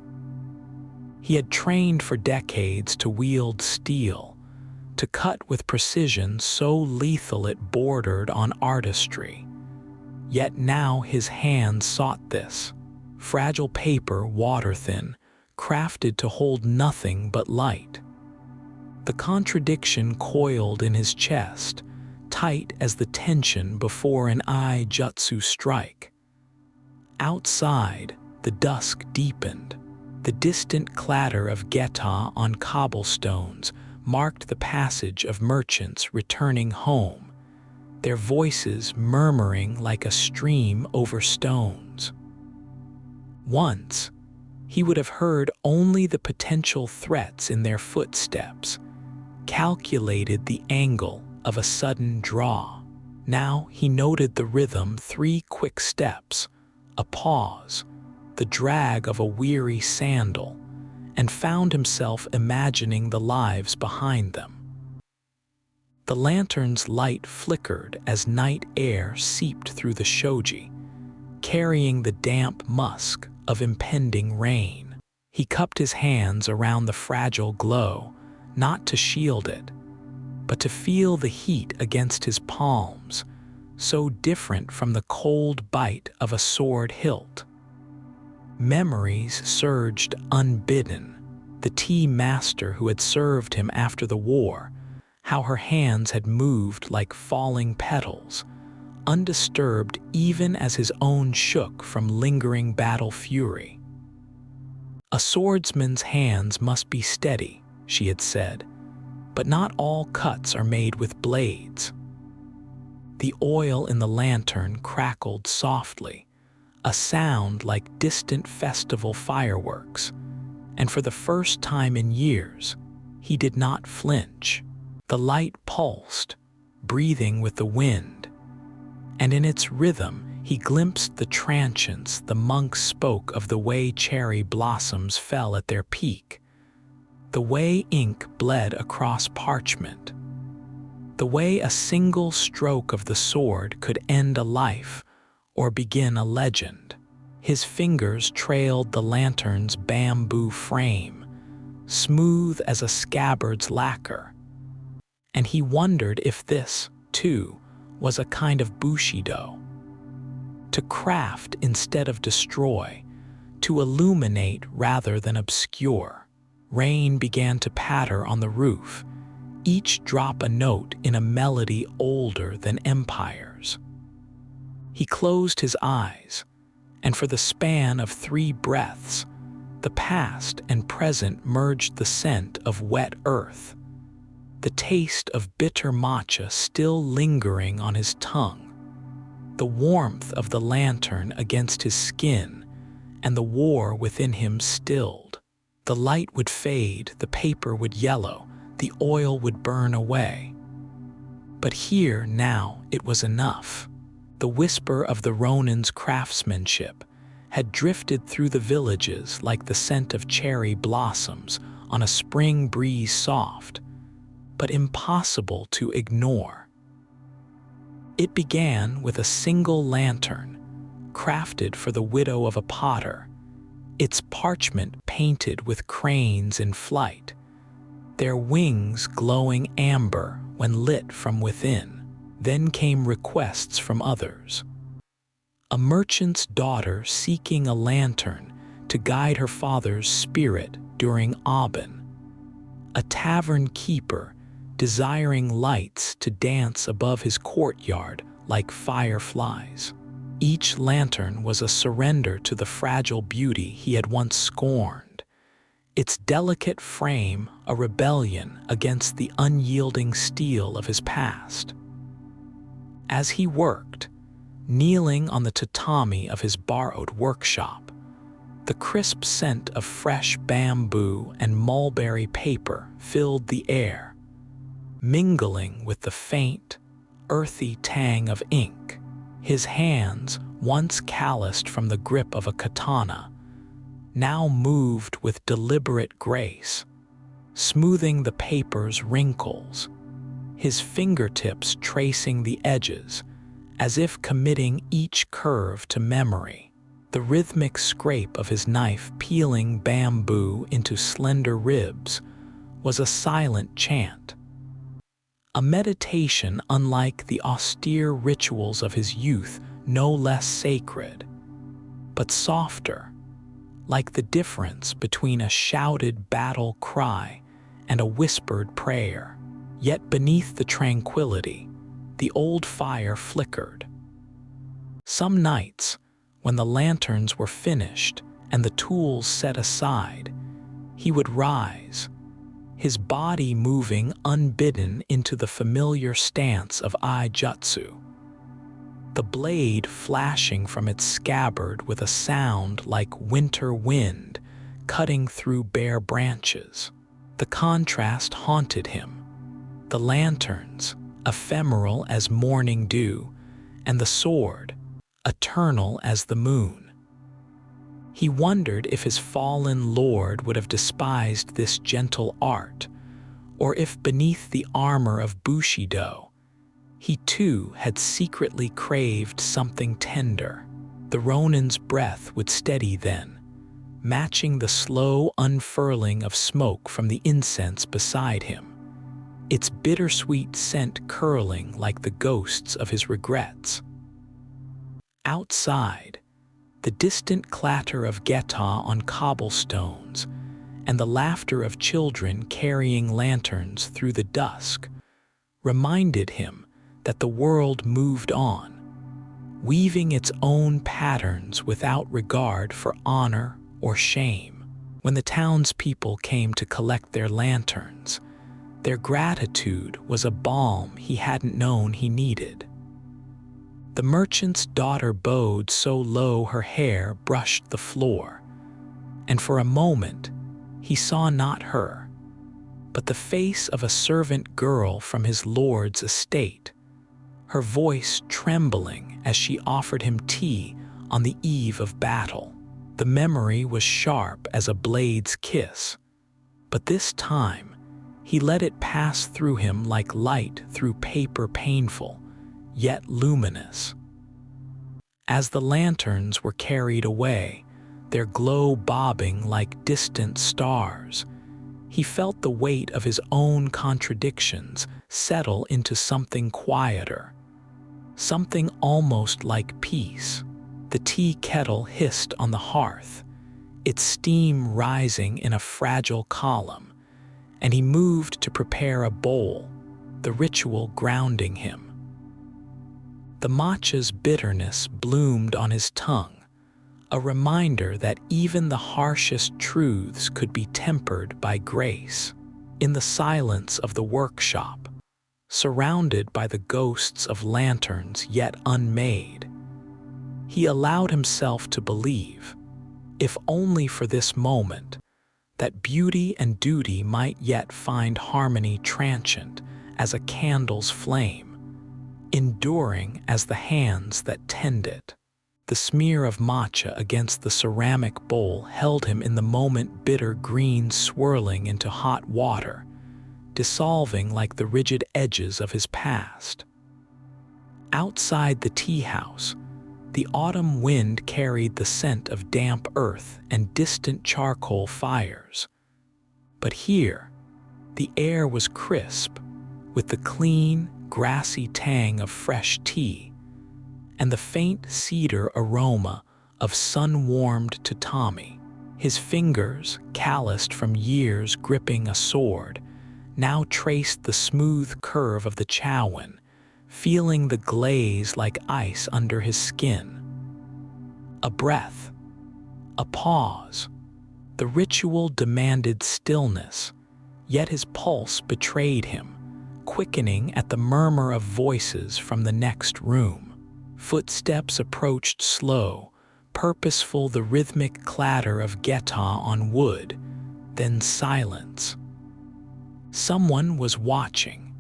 He had trained for decades to wield steel, to cut with precision so lethal it bordered on artistry. Yet now his hands sought this, fragile paper water-thin, crafted to hold nothing but light. The contradiction coiled in his chest, tight as the tension before an eye-jutsu strike. Outside, the dusk deepened. The distant clatter of geta on cobblestones marked the passage of merchants returning home, their voices murmuring like a stream over stones. Once, he would have heard only the potential threats in their footsteps, calculated the angle of a sudden draw. Now he noted the rhythm: 3 quick steps, a pause, the drag of a weary sandal, and found himself imagining the lives behind them. The lantern's light flickered as night air seeped through the shoji, carrying the damp musk of impending rain. He cupped his hands around the fragile glow, not to shield it, but to feel the heat against his palms, so different from the cold bite of a sword hilt. Memories surged unbidden, the tea master who had served him after the war, how her hands had moved like falling petals, undisturbed even as his own shook from lingering battle fury. A swordsman's hands must be steady, she had said, but not all cuts are made with blades. The oil in the lantern crackled softly, a sound like distant festival fireworks, and for the first time in years, he did not flinch. The light pulsed, breathing with the wind, and in its rhythm he glimpsed the transience. The monks spoke of the way cherry blossoms fell at their peak, the way ink bled across parchment, the way a single stroke of the sword could end a life or begin a legend. His fingers trailed the lantern's bamboo frame, smooth as a scabbard's lacquer, and he wondered if this, too, was a kind of Bushido. To craft instead of destroy, to illuminate rather than obscure. Rain began to patter on the roof, each drop a note in a melody older than empires. He closed his eyes, and for the span of 3 breaths, the past and present merged. The scent of wet earth, the taste of bitter matcha still lingering on his tongue, the warmth of the lantern against his skin, and the war within him stilled. The light would fade, the paper would yellow, the oil would burn away. But here, now, it was enough. The whisper of the ronin's craftsmanship had drifted through the villages like the scent of cherry blossoms on a spring breeze, soft, but impossible to ignore. It began with a single lantern, crafted for the widow of a potter, its parchment painted with cranes in flight, their wings glowing amber when lit from within. Then came requests from others. A merchant's daughter seeking a lantern to guide her father's spirit during Aben. A tavern keeper desiring lights to dance above his courtyard like fireflies. Each lantern was a surrender to the fragile beauty he had once scorned, its delicate frame a rebellion against the unyielding steel of his past. As he worked, kneeling on the tatami of his borrowed workshop, the crisp scent of fresh bamboo and mulberry paper filled the air, mingling with the faint, earthy tang of ink. His hands, once calloused from the grip of a katana, now moved with deliberate grace, smoothing the paper's wrinkles, his fingertips tracing the edges, as if committing each curve to memory. The rhythmic scrape of his knife peeling bamboo into slender ribs was a silent chant, a meditation unlike the austere rituals of his youth, no less sacred, but softer, like the difference between a shouted battle cry and a whispered prayer. Yet beneath the tranquility, the old fire flickered. Some nights, when the lanterns were finished and the tools set aside, he would rise, his body moving unbidden into the familiar stance of ijutsu, the blade flashing from its scabbard with a sound like winter wind cutting through bare branches. The contrast haunted him. The lanterns, ephemeral as morning dew, and the sword, eternal as the moon. He wondered if his fallen lord would have despised this gentle art, or if beneath the armor of Bushido, he too had secretly craved something tender. The ronin's breath would steady then, matching the slow unfurling of smoke from the incense beside him, its bittersweet scent curling like the ghosts of his regrets. Outside, the distant clatter of geta on cobblestones and the laughter of children carrying lanterns through the dusk reminded him that the world moved on, weaving its own patterns without regard for honor or shame. When the townspeople came to collect their lanterns, their gratitude was a balm he hadn't known he needed. The merchant's daughter bowed so low her hair brushed the floor, and for a moment he saw not her, but the face of a servant girl from his lord's estate, her voice trembling as she offered him tea on the eve of battle. The memory was sharp as a blade's kiss, but this time he let it pass through him like light through paper, painful, yet luminous. As the lanterns were carried away, their glow bobbing like distant stars, he felt the weight of his own contradictions settle into something quieter, something almost like peace. The tea kettle hissed on the hearth, its steam rising in a fragile column, and he moved to prepare a bowl, the ritual grounding him. The matcha's bitterness bloomed on his tongue, a reminder that even the harshest truths could be tempered by grace. In the silence of the workshop, surrounded by the ghosts of lanterns yet unmade, he allowed himself to believe, if only for this moment, that beauty and duty might yet find harmony transient as a candle's flame, enduring as the hands that tend it. The smear of matcha against the ceramic bowl held him in the moment, bitter green swirling into hot water, dissolving like the rigid edges of his past. Outside the tea house, the autumn wind carried the scent of damp earth and distant charcoal fires. But here, the air was crisp, with the clean, grassy tang of fresh tea, and the faint cedar aroma of sun-warmed tatami. His fingers, calloused from years gripping a sword, now traced the smooth curve of the chowan, feeling the glaze like ice under his skin. A breath, a pause. The ritual demanded stillness, yet his pulse betrayed him, quickening at the murmur of voices from the next room. Footsteps approached slow, purposeful, the rhythmic clatter of geta on wood, then silence. Someone was watching.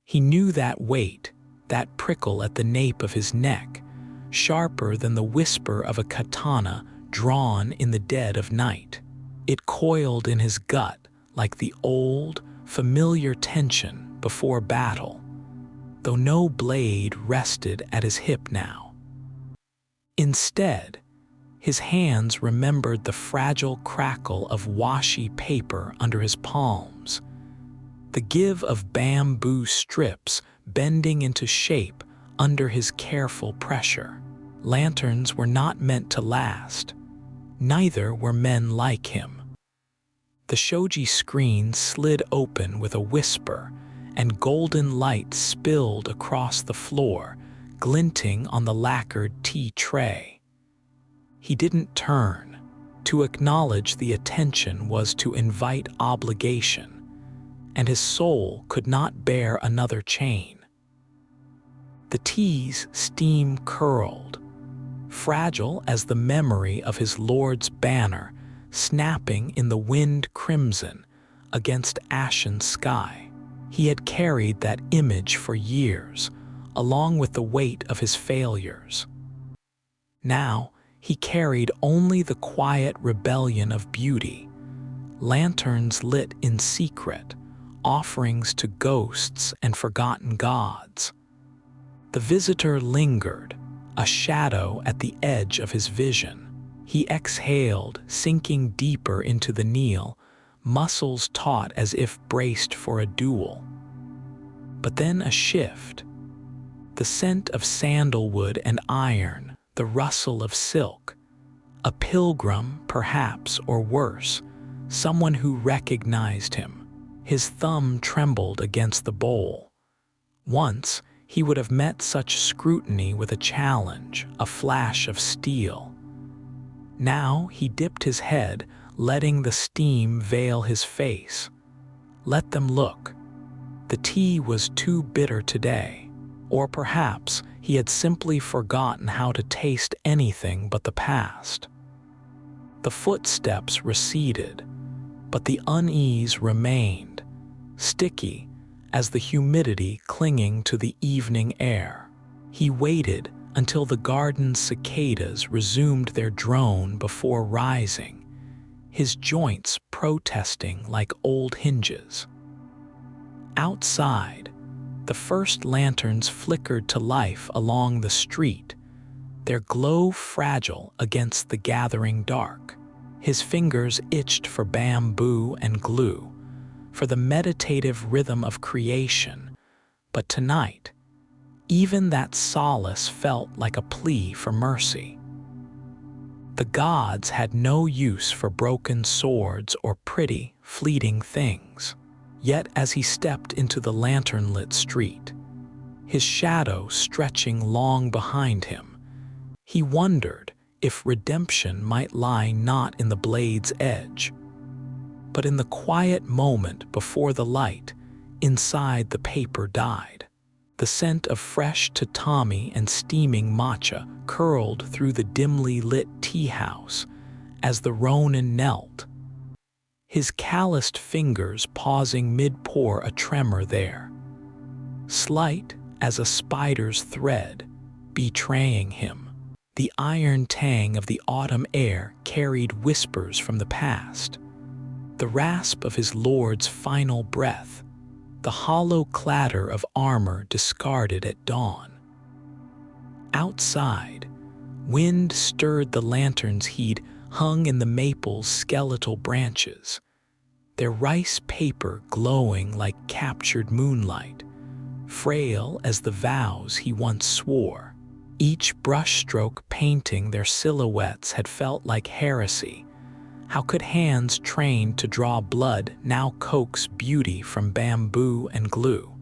He knew that weight, that prickle at the nape of his neck, sharper than the whisper of a katana drawn in the dead of night. It coiled in his gut like the old, familiar tension before battle, though no blade rested at his hip now. Instead, his hands remembered the fragile crackle of washi paper under his palms, the give of bamboo strips bending into shape under his careful pressure. Lanterns were not meant to last. Neither were men like him. The shoji screen slid open with a whisper, and golden light spilled across the floor, glinting on the lacquered tea tray. He didn't turn. To acknowledge the attention was to invite obligation, and his soul could not bear another chain. The tea's steam curled, fragile as the memory of his lord's banner, snapping in the wind crimson against ashen sky. He had carried that image for years, along with the weight of his failures. Now he carried only the quiet rebellion of beauty, lanterns lit in secret, offerings to ghosts and forgotten gods. The visitor lingered, a shadow at the edge of his vision. He exhaled, sinking deeper into the kneel, muscles taut as if braced for a duel. But then a shift. The scent of sandalwood and iron, the rustle of silk. A pilgrim, perhaps, or worse, someone who recognized him. His thumb trembled against the bowl. Once, he would have met such scrutiny with a challenge, a flash of steel. Now he dipped his head, letting the steam veil his face. Let them look. The tea was too bitter today. Or perhaps he had simply forgotten how to taste anything but the past. The footsteps receded, but the unease remained, sticky as the humidity clinging to the evening air. He waited until the garden's cicadas resumed their drone before rising, his joints protesting like old hinges. Outside, the first lanterns flickered to life along the street, their glow fragile against the gathering dark. His fingers itched for bamboo and glue, for the meditative rhythm of creation, but tonight, even that solace felt like a plea for mercy. The gods had no use for broken swords or pretty, fleeting things. Yet as he stepped into the lantern-lit street, his shadow stretching long behind him, he wondered if redemption might lie not in the blade's edge, but in the quiet moment before the light inside the paper died. The scent of fresh tatami and steaming matcha curled through the dimly lit tea house as the ronin knelt, his calloused fingers pausing mid-pour a tremor there, slight as a spider's thread, betraying him. The iron tang of the autumn air carried whispers from the past, the rasp of his lord's final breath, the hollow clatter of armor discarded at dawn. Outside, wind stirred the lanterns he'd hung in the maple's skeletal branches, their rice paper glowing like captured moonlight, frail as the vows he once swore. Each brushstroke painting their silhouettes had felt like heresy. How could hands trained to draw blood now coax beauty from bamboo and glue?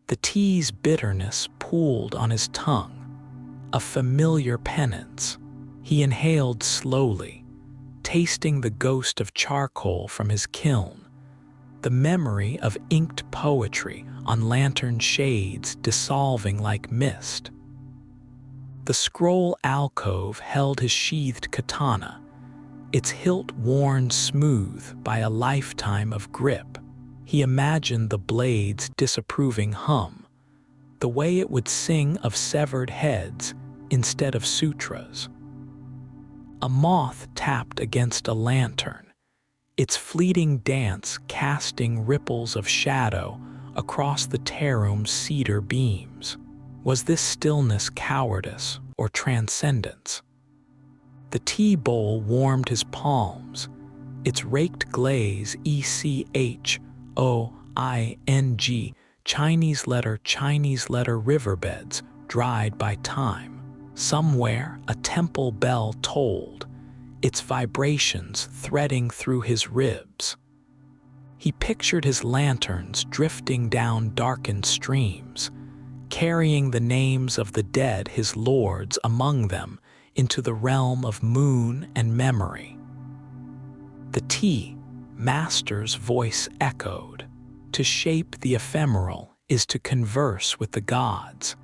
The tea's bitterness pooled on his tongue, a familiar penance. He inhaled slowly, tasting the ghost of charcoal from his kiln, the memory of inked poetry on lantern shades dissolving like mist. The scroll alcove held his sheathed katana, its hilt worn smooth by a lifetime of grip. He imagined the blade's disapproving hum, the way it would sing of severed heads instead of sutras. A moth tapped against a lantern, its fleeting dance casting ripples of shadow across the terum's cedar beams. Was this stillness cowardice or transcendence? The tea bowl warmed his palms, its raked glaze ECHOING, Chinese letter riverbeds dried by time. Somewhere a temple bell tolled, its vibrations threading through his ribs. He pictured his lanterns drifting down darkened streams, carrying the names of the dead, his lords among them, into the realm of moon and memory. The tea master's voice echoed. To shape the ephemeral is to converse with the gods.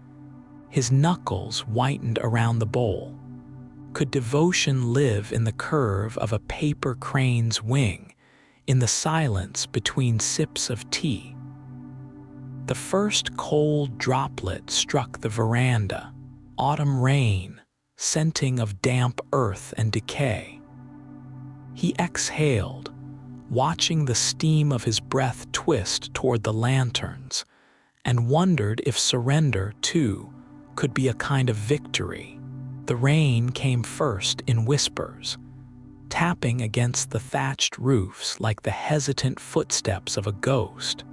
His knuckles whitened around the bowl. Could devotion live in the curve of a paper crane's wing, in the silence between sips of tea? The first cold droplet struck the veranda, autumn rain, scenting of damp earth and decay. He exhaled, watching the steam of his breath twist toward the lanterns, and wondered if surrender, too, could be a kind of victory. The rain came first in whispers, tapping against the thatched roofs like the hesitant footsteps of a ghost.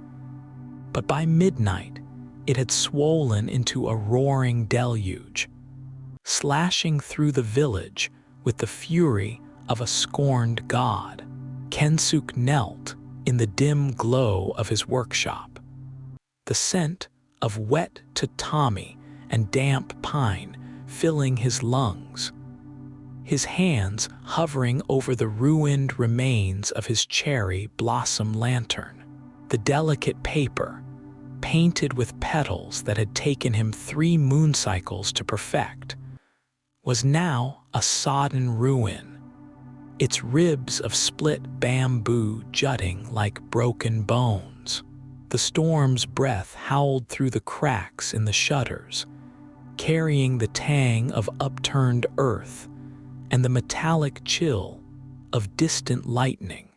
But by midnight, it had swollen into a roaring deluge, slashing through the village with the fury of a scorned god. Kensuke knelt in the dim glow of his workshop, the scent of wet tatami and damp pine filling his lungs, his hands hovering over the ruined remains of his cherry blossom lantern. The delicate paper, painted with petals that had taken him 3 moon cycles to perfect, was now a sodden ruin, its ribs of split bamboo jutting like broken bones. The storm's breath howled through the cracks in the shutters, carrying the tang of upturned earth and the metallic chill of distant lightning.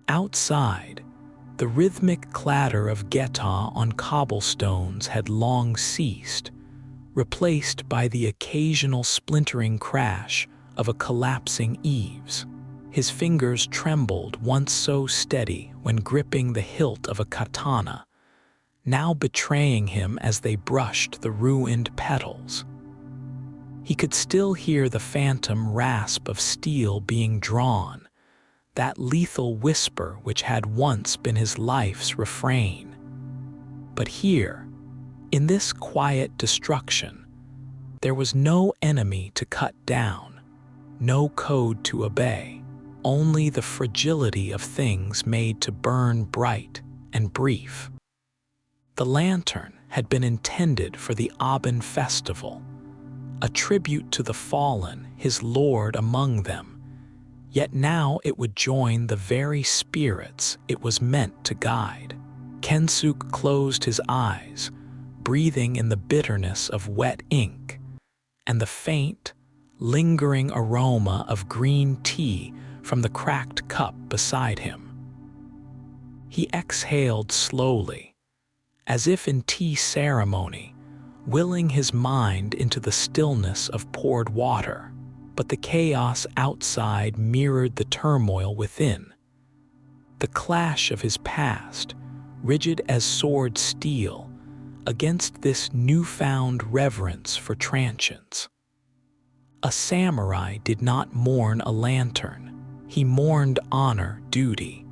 Outside, the rhythmic clatter of geta on cobblestones had long ceased, replaced by the occasional splintering crash of a collapsing eaves. His fingers trembled, once so steady when gripping the hilt of a katana, now betraying him as they brushed the ruined petals. He could still hear the phantom rasp of steel being drawn, that lethal whisper which had once been his life's refrain. But here, in this quiet destruction, there was no enemy to cut down, no code to obey, only the fragility of things made to burn bright and brief. The lantern had been intended for the Aben festival, a tribute to the fallen, his lord among them, yet now it would join the very spirits it was meant to guide. Kensuke closed his eyes, breathing in the bitterness of wet ink, and the faint, lingering aroma of green tea from the cracked cup beside him. He exhaled slowly, as if in tea ceremony, willing his mind into the stillness of poured water, but the chaos outside mirrored the turmoil within. The clash of his past, rigid as sword steel, against this newfound reverence for transience. A samurai did not mourn a lantern. He mourned honor, duty,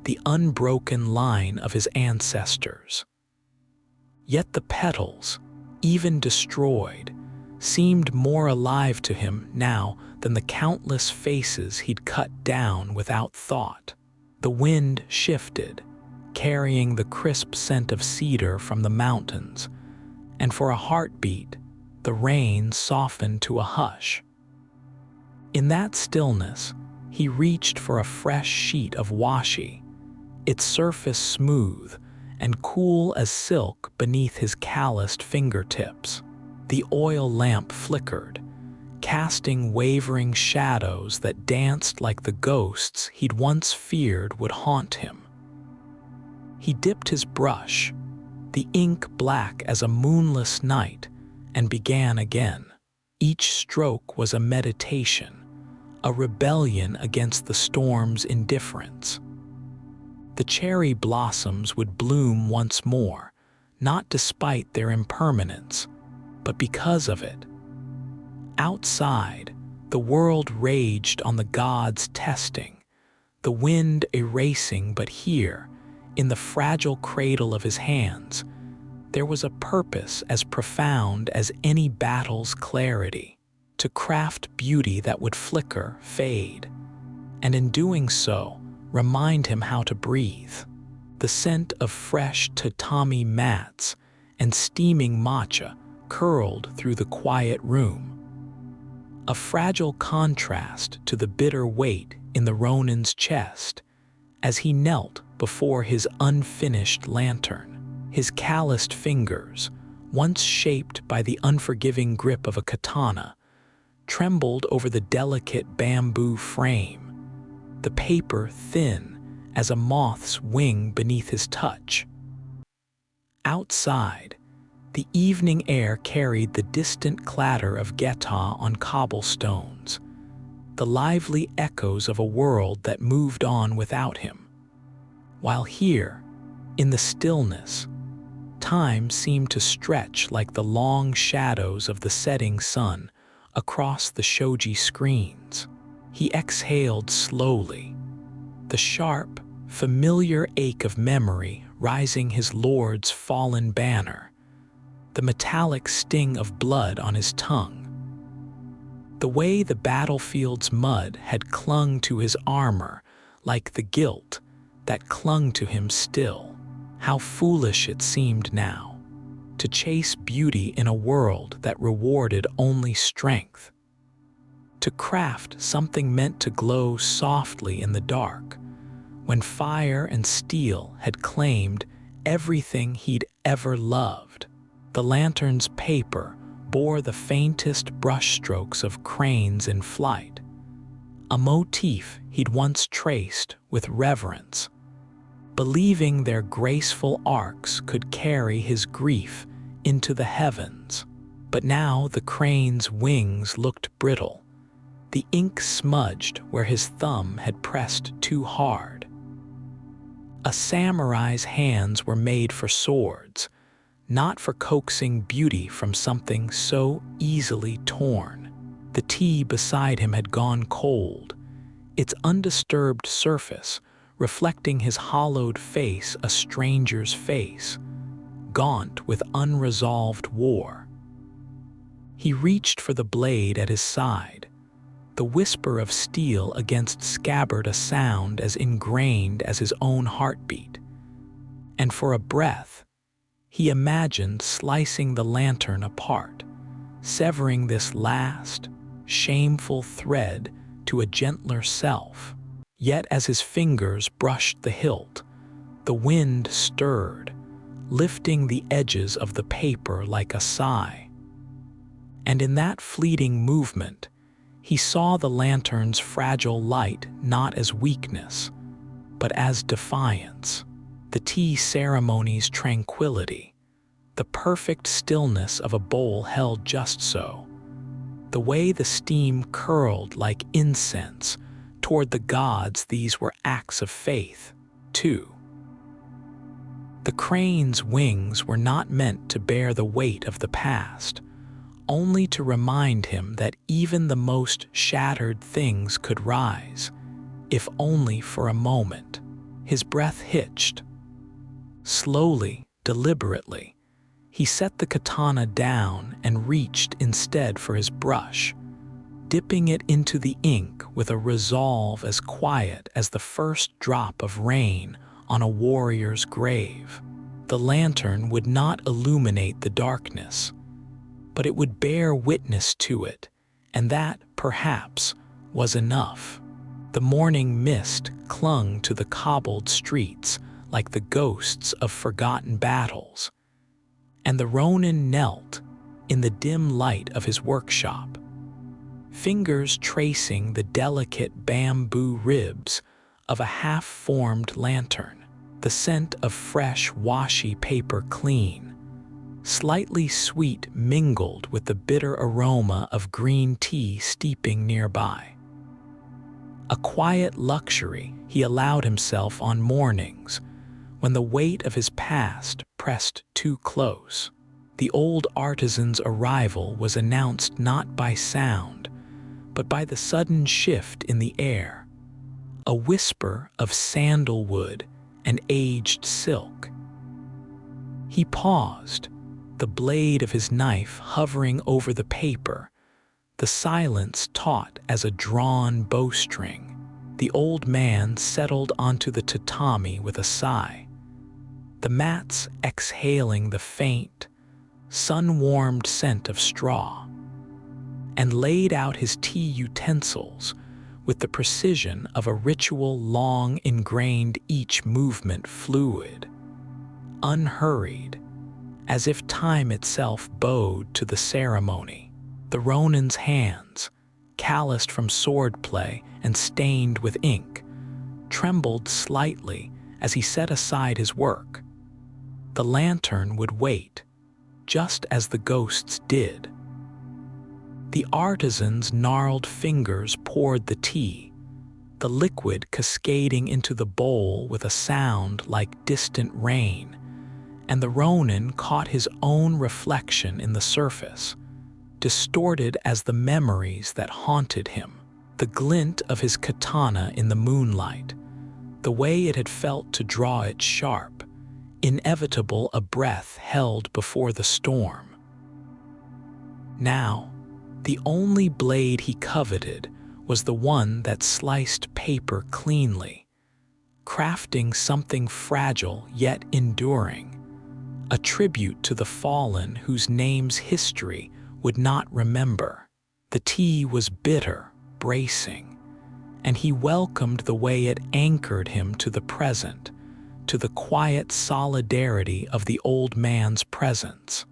the unbroken line of his ancestors. Yet the petals, even destroyed, seemed more alive to him now than the countless faces he'd cut down without thought. The wind shifted, carrying the crisp scent of cedar from the mountains, and for a heartbeat, the rain softened to a hush. In that stillness, he reached for a fresh sheet of washi, its surface smooth and cool as silk beneath his calloused fingertips. The oil lamp flickered, casting wavering shadows that danced like the ghosts he'd once feared would haunt him. He dipped his brush, the ink black as a moonless night, and began again. Each stroke was a meditation, a rebellion against the storm's indifference. The cherry blossoms would bloom once more, not despite their impermanence, but because of it. Outside, the world raged on the gods' testing, the wind erasing, but here, in the fragile cradle of his hands, there was a purpose as profound as any battle's clarity, to craft beauty that would flicker, fade, and in doing so, remind him how to breathe. The scent of fresh tatami mats and steaming matcha curled through the quiet room, a fragile contrast to the bitter weight in the ronin's chest as he knelt before his unfinished lantern. His calloused fingers, once shaped by the unforgiving grip of a katana, trembled over the delicate bamboo frame, the paper thin as a moth's wing beneath his touch. Outside, the evening air carried the distant clatter of geta on cobblestones, the lively echoes of a world that moved on without him. While here, in the stillness, time seemed to stretch like the long shadows of the setting sun across the shoji screens. He exhaled slowly, the sharp, familiar ache of memory rising his lord's fallen banner, the metallic sting of blood on his tongue. The way the battlefield's mud had clung to his armor like the guilt that clung to him still. How foolish it seemed now, to chase beauty in a world that rewarded only strength. to craft something meant to glow softly in the dark, when fire and steel had claimed everything he'd ever loved. The lantern's paper bore the faintest brushstrokes of cranes in flight, a motif he'd once traced with reverence, believing their graceful arcs could carry his grief into the heavens. But now the crane's wings looked brittle, the ink smudged where his thumb had pressed too hard. A samurai's hands were made for swords, not for coaxing beauty from something so easily torn. The tea beside him had gone cold, its undisturbed surface reflecting his hollowed face, a stranger's face, gaunt with unresolved war. He reached for the blade at his side, the whisper of steel against scabbard a sound as ingrained as his own heartbeat. And for a breath, he imagined slicing the lantern apart, severing this last, shameful thread to a gentler self. Yet as his fingers brushed the hilt, the wind stirred, lifting the edges of the paper like a sigh. And in that fleeting movement, he saw the lantern's fragile light not as weakness, but as defiance, the tea ceremony's tranquility, the perfect stillness of a bowl held just so, the way the steam curled like incense toward the gods. These were acts of faith, too. The crane's wings were not meant to bear the weight of the past, only to remind him that even the most shattered things could rise, if only for a moment. His breath hitched. Slowly, deliberately, he set the katana down and reached instead for his brush, dipping it into the ink with a resolve as quiet as the first drop of rain on a warrior's grave. The lantern would not illuminate the darkness, but it would bear witness to it, and that, perhaps, was enough. The morning mist clung to the cobbled streets like the ghosts of forgotten battles, and the ronin knelt in the dim light of his workshop, fingers tracing the delicate bamboo ribs of a half-formed lantern, the scent of fresh washi paper clean, slightly sweet mingled with the bitter aroma of green tea steeping nearby. A quiet luxury he allowed himself on mornings when the weight of his past pressed too close. The old artisan's arrival was announced not by sound, but by the sudden shift in the air, a whisper of sandalwood and aged silk. He paused, the blade of his knife hovering over the paper, the silence taut as a drawn bowstring. The old man settled onto the tatami with a sigh, the mats exhaling the faint, sun-warmed scent of straw, and laid out his tea utensils with the precision of a ritual long ingrained, each movement fluid, unhurried, as if time itself bowed to the ceremony. The ronin's hands, calloused from swordplay and stained with ink, trembled slightly as he set aside his work. The lantern would wait, just as the ghosts did. The artisan's gnarled fingers poured the tea, the liquid cascading into the bowl with a sound like distant rain, and the ronin caught his own reflection in the surface, distorted as the memories that haunted him, the glint of his katana in the moonlight, the way it had felt to draw it sharp, inevitable, a breath held before the storm. Now, the only blade he coveted was the one that sliced paper cleanly, crafting something fragile yet enduring, a tribute to the fallen whose names history would not remember. The tea was bitter, bracing, and he welcomed the way it anchored him to the present, to the quiet solidarity of the old man's presence.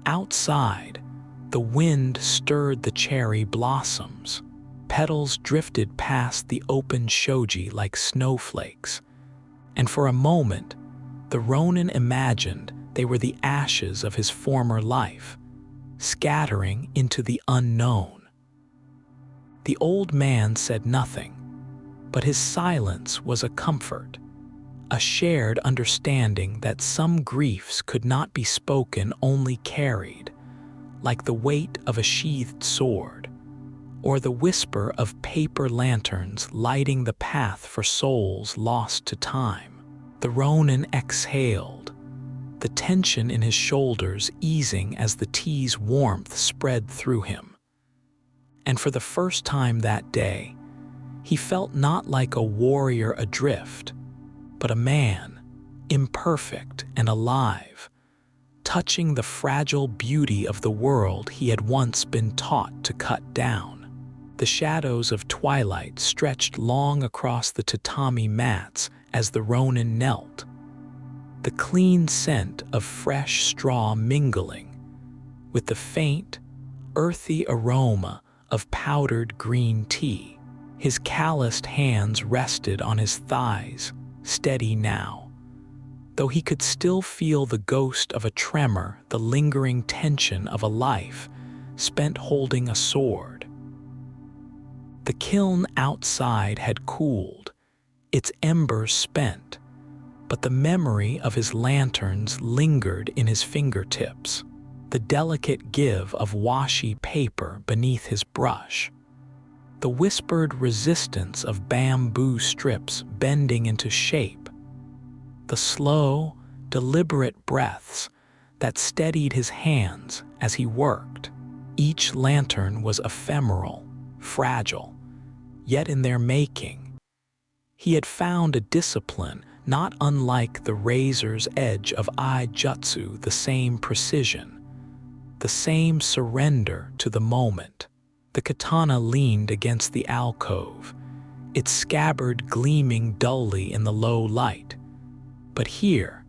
Outside, the wind stirred the cherry blossoms. Petals drifted past the open shoji like snowflakes, and for a moment, the ronin imagined they were the ashes of his former life, scattering into the unknown. The old man said nothing, but his silence was a comfort, a shared understanding that some griefs could not be spoken, only carried, like the weight of a sheathed sword, or the whisper of paper lanterns lighting the path for souls lost to time. The ronin exhaled, the tension in his shoulders easing as the tea's warmth spread through him. And for the first time that day, he felt not like a warrior adrift, but a man, imperfect and alive, touching the fragile beauty of the world he had once been taught to cut down. The shadows of twilight stretched long across the tatami mats as the ronin knelt, the clean scent of fresh straw mingling with the faint, earthy aroma of powdered green tea. His calloused hands rested on his thighs, steady now, though he could still feel the ghost of a tremor, the lingering tension of a life spent holding a sword. The kiln outside had cooled, its embers spent, but the memory of his lanterns lingered in his fingertips, the delicate give of washi paper beneath his brush, the whispered resistance of bamboo strips bending into shape, the slow, deliberate breaths that steadied his hands as he worked. Each lantern was ephemeral, fragile, yet in their making, he had found a discipline not unlike the razor's edge of ijutsu, the same precision, the same surrender to the moment. The katana leaned against the alcove, its scabbard gleaming dully in the low light. But here,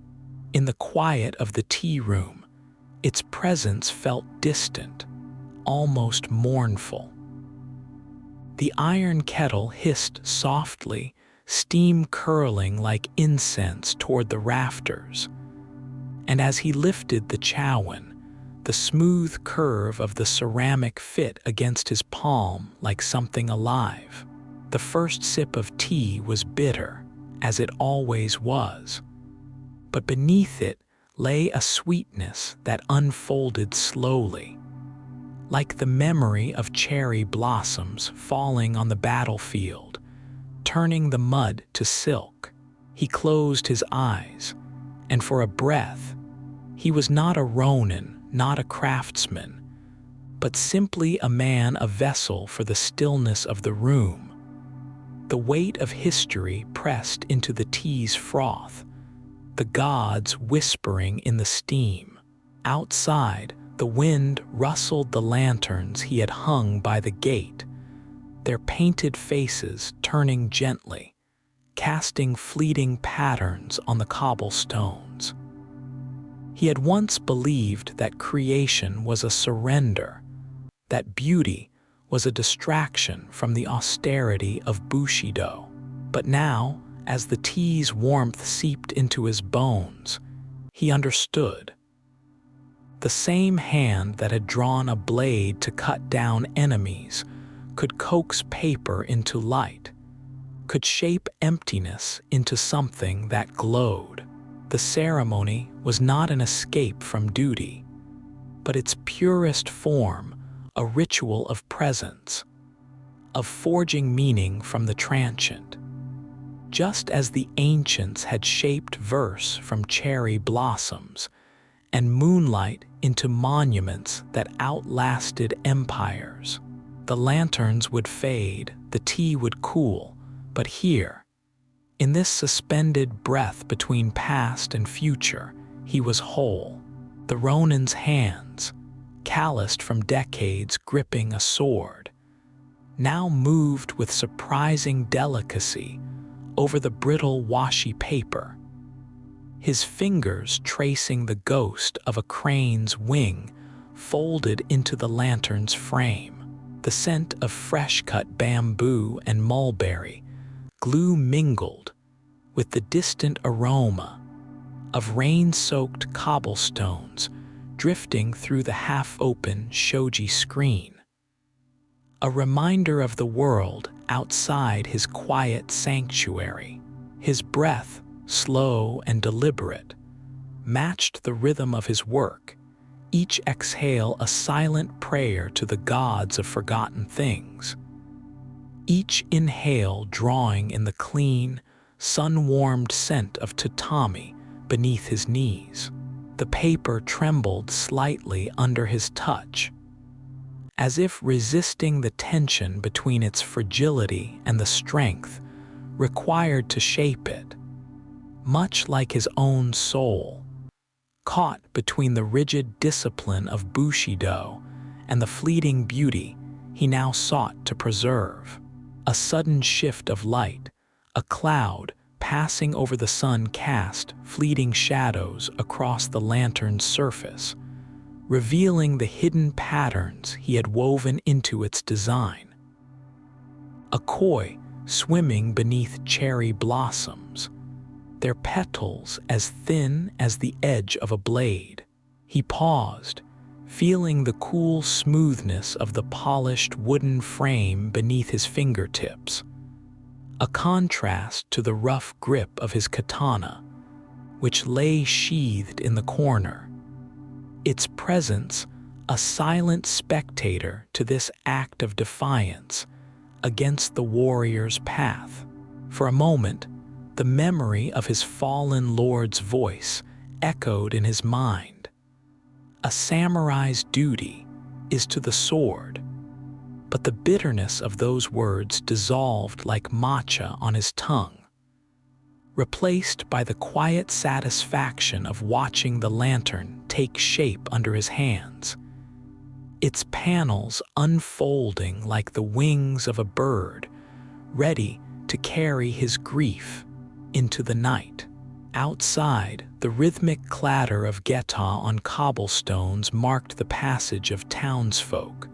in the quiet of the tea room, its presence felt distant, almost mournful. The iron kettle hissed softly, steam curling like incense toward the rafters, and as he lifted the chowan, the smooth curve of the ceramic fit against his palm like something alive. The first sip of tea was bitter, as it always was, but beneath it lay a sweetness that unfolded slowly, like the memory of cherry blossoms falling on the battlefield, turning the mud to silk. He closed his eyes, and for a breath, he was not a ronin, not a craftsman, but simply a man, a vessel for the stillness of the room. The weight of history pressed into the tea's froth, the gods whispering in the steam. Outside, the wind rustled the lanterns he had hung by the gate, their painted faces turning gently, casting fleeting patterns on the cobblestones. He had once believed that creation was a surrender, that beauty was a distraction from the austerity of Bushido. But now, as the tea's warmth seeped into his bones, he understood. The same hand that had drawn a blade to cut down enemies could coax paper into light, could shape emptiness into something that glowed. The ceremony was not an escape from duty, but its purest form, a ritual of presence, of forging meaning from the transient. Just as the ancients had shaped verse from cherry blossoms and moonlight into monuments that outlasted empires. The lanterns would fade, the tea would cool, but here, in this suspended breath between past and future, he was whole. The ronin's hands, calloused from decades gripping a sword, now moved with surprising delicacy over the brittle washi paper, his fingers tracing the ghost of a crane's wing folded into the lantern's frame. The scent of fresh-cut bamboo and mulberry glue mingled with the distant aroma of rain-soaked cobblestones drifting through the half-open shoji screen. A reminder of the world outside his quiet sanctuary. His breath, slow and deliberate, matched the rhythm of his work, each exhale a silent prayer to the gods of forgotten things. Each inhale drawing in the clean, sun-warmed scent of tatami beneath his knees. The paper trembled slightly under his touch, as if resisting the tension between its fragility and the strength required to shape it, much like his own soul, caught between the rigid discipline of Bushido and the fleeting beauty he now sought to preserve. A sudden shift of light, a cloud passing over the sun cast fleeting shadows across the lantern's surface, revealing the hidden patterns he had woven into its design. A koi swimming beneath cherry blossoms, their petals as thin as the edge of a blade. He paused, feeling the cool smoothness of the polished wooden frame beneath his fingertips, a contrast to the rough grip of his katana, which lay sheathed in the corner. Its presence, a silent spectator to this act of defiance against the warrior's path. For a moment, the memory of his fallen lord's voice echoed in his mind. A samurai's duty is to the sword, but the bitterness of those words dissolved like matcha on his tongue, replaced by the quiet satisfaction of watching the lantern take shape under his hands, its panels unfolding like the wings of a bird, ready to carry his grief into the night. Outside, the rhythmic clatter of geta on cobblestones marked the passage of townsfolk,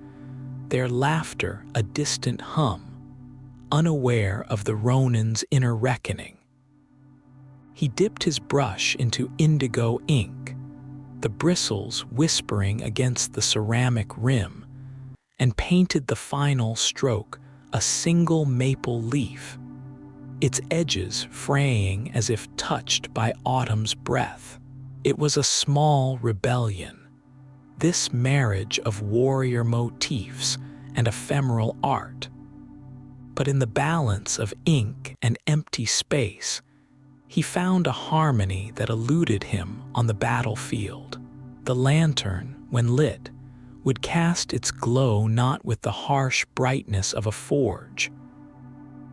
their laughter a distant hum, unaware of the ronin's inner reckoning. He dipped his brush into indigo ink, the bristles whispering against the ceramic rim, and painted the final stroke a single maple leaf, its edges fraying as if touched by autumn's breath. It was a small rebellion, this marriage of warrior motifs and ephemeral art. But in the balance of ink and empty space, he found a harmony that eluded him on the battlefield. The lantern, when lit, would cast its glow not with the harsh brightness of a forge,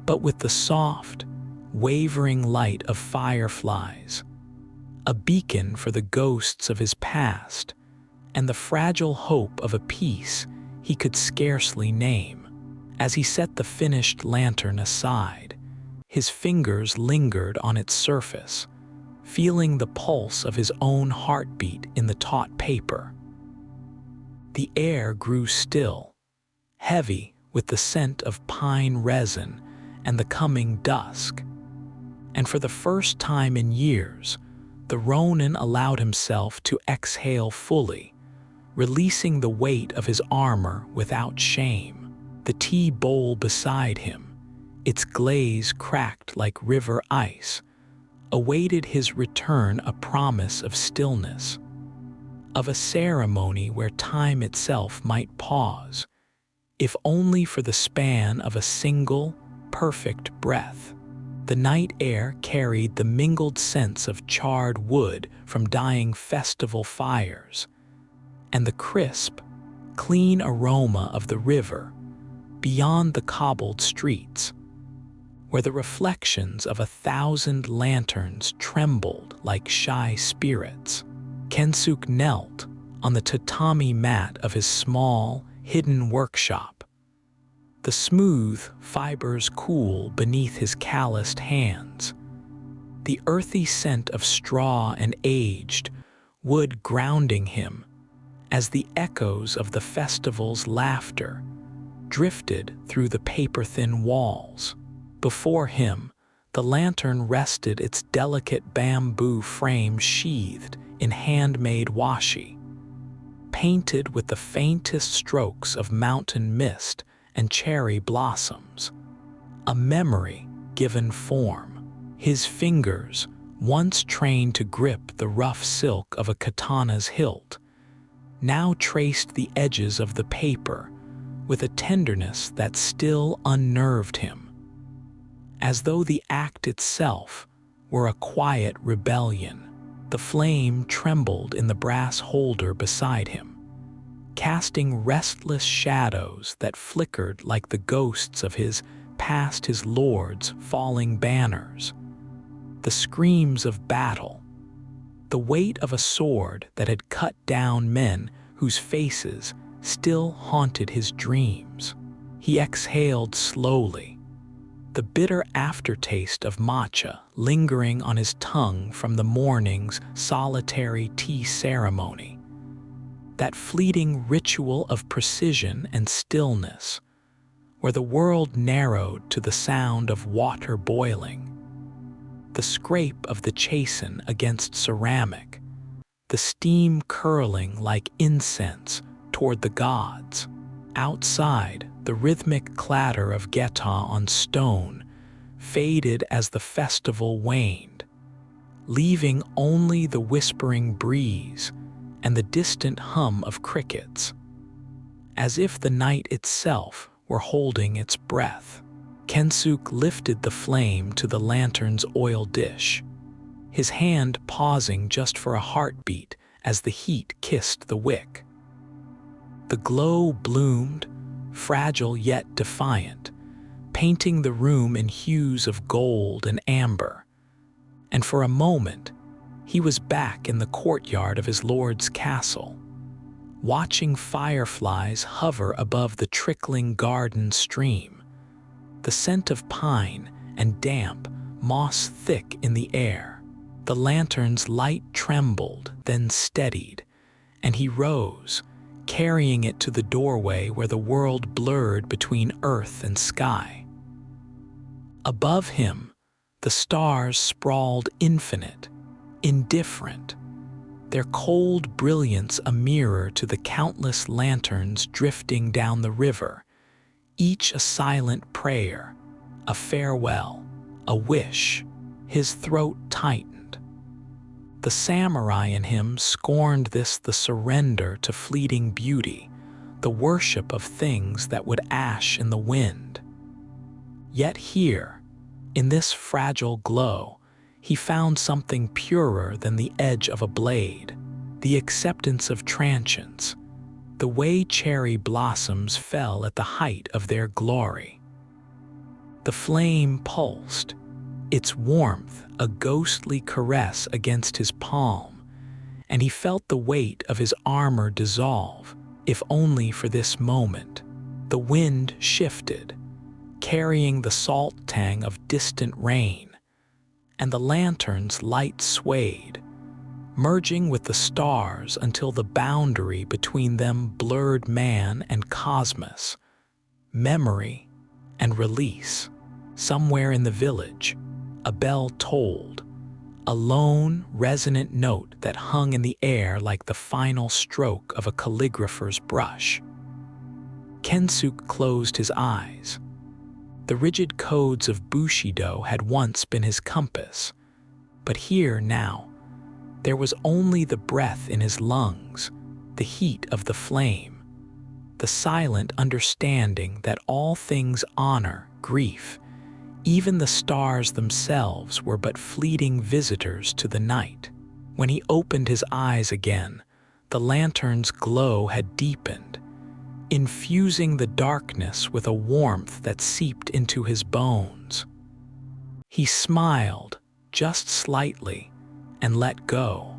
but with the soft, wavering light of fireflies, a beacon for the ghosts of his past and the fragile hope of a peace he could scarcely name. As he set the finished lantern aside, his fingers lingered on its surface, feeling the pulse of his own heartbeat in the taut paper. The air grew still, heavy with the scent of pine resin and the coming dusk, and for the first time in years, the ronin allowed himself to exhale fully, releasing the weight of his armor without shame. The tea bowl beside him, its glaze cracked like river ice, awaited his return, a promise of stillness, of a ceremony where time itself might pause, if only for the span of a single, perfect breath. The night air carried the mingled scents of charred wood from dying festival fires, and the crisp, clean aroma of the river beyond the cobbled streets, where the reflections of 1,000 lanterns trembled like shy spirits. Kensuke knelt on the tatami mat of his small, hidden workshop, the smooth fibers cool beneath his calloused hands, the earthy scent of straw and aged wood grounding him as the echoes of the festival's laughter drifted through the paper-thin walls. Before him, the lantern rested, its delicate bamboo frame sheathed in handmade washi, painted with the faintest strokes of mountain mist and cherry blossoms, a memory given form. His fingers, once trained to grip the rough silk of a katana's hilt, now traced the edges of the paper with a tenderness that still unnerved him, as though the act itself were a quiet rebellion. The flame trembled in the brass holder beside him, casting restless shadows that flickered like the ghosts of his lord's falling banners. The screams of battle, the weight of a sword that had cut down men whose faces still haunted his dreams. He exhaled slowly, the bitter aftertaste of matcha lingering on his tongue from the morning's solitary tea ceremony. That fleeting ritual of precision and stillness, where the world narrowed to the sound of water boiling, the scrape of the chasen against ceramic, the steam curling like incense toward the gods. Outside, the rhythmic clatter of geta on stone faded as the festival waned, leaving only the whispering breeze and the distant hum of crickets, as if the night itself were holding its breath. Kensuke lifted the flame to the lantern's oil dish, his hand pausing just for a heartbeat as the heat kissed the wick. The glow bloomed, fragile yet defiant, painting the room in hues of gold and amber, and for a moment he was back in the courtyard of his lord's castle, watching fireflies hover above the trickling garden stream, the scent of pine and damp moss thick in the air. The lantern's light trembled, then steadied, and he rose, carrying it to the doorway where the world blurred between earth and sky. Above him, the stars sprawled infinite, indifferent, their cold brilliance a mirror to the countless lanterns drifting down the river, each a silent prayer, a farewell, a wish. His throat tightened. The samurai in him scorned this, the surrender to fleeting beauty, the worship of things that would ash in the wind. Yet here, in this fragile glow, he found something purer than the edge of a blade, the acceptance of transience, the way cherry blossoms fell at the height of their glory. The flame pulsed, its warmth a ghostly caress against his palm, and he felt the weight of his armor dissolve, if only for this moment. The wind shifted, carrying the salt tang of distant rain, and the lantern's light swayed, merging with the stars until the boundary between them blurred man and cosmos, memory and release. Somewhere in the village, a bell tolled, a lone, resonant note that hung in the air like the final stroke of a calligrapher's brush. Kensuke closed his eyes. The rigid codes of Bushido had once been his compass, but here now, there was only the breath in his lungs, the heat of the flame, the silent understanding that all things honor, grief, even the stars themselves were but fleeting visitors to the night. When he opened his eyes again, the lantern's glow had deepened, infusing the darkness with a warmth that seeped into his bones. He smiled, just slightly, and let go.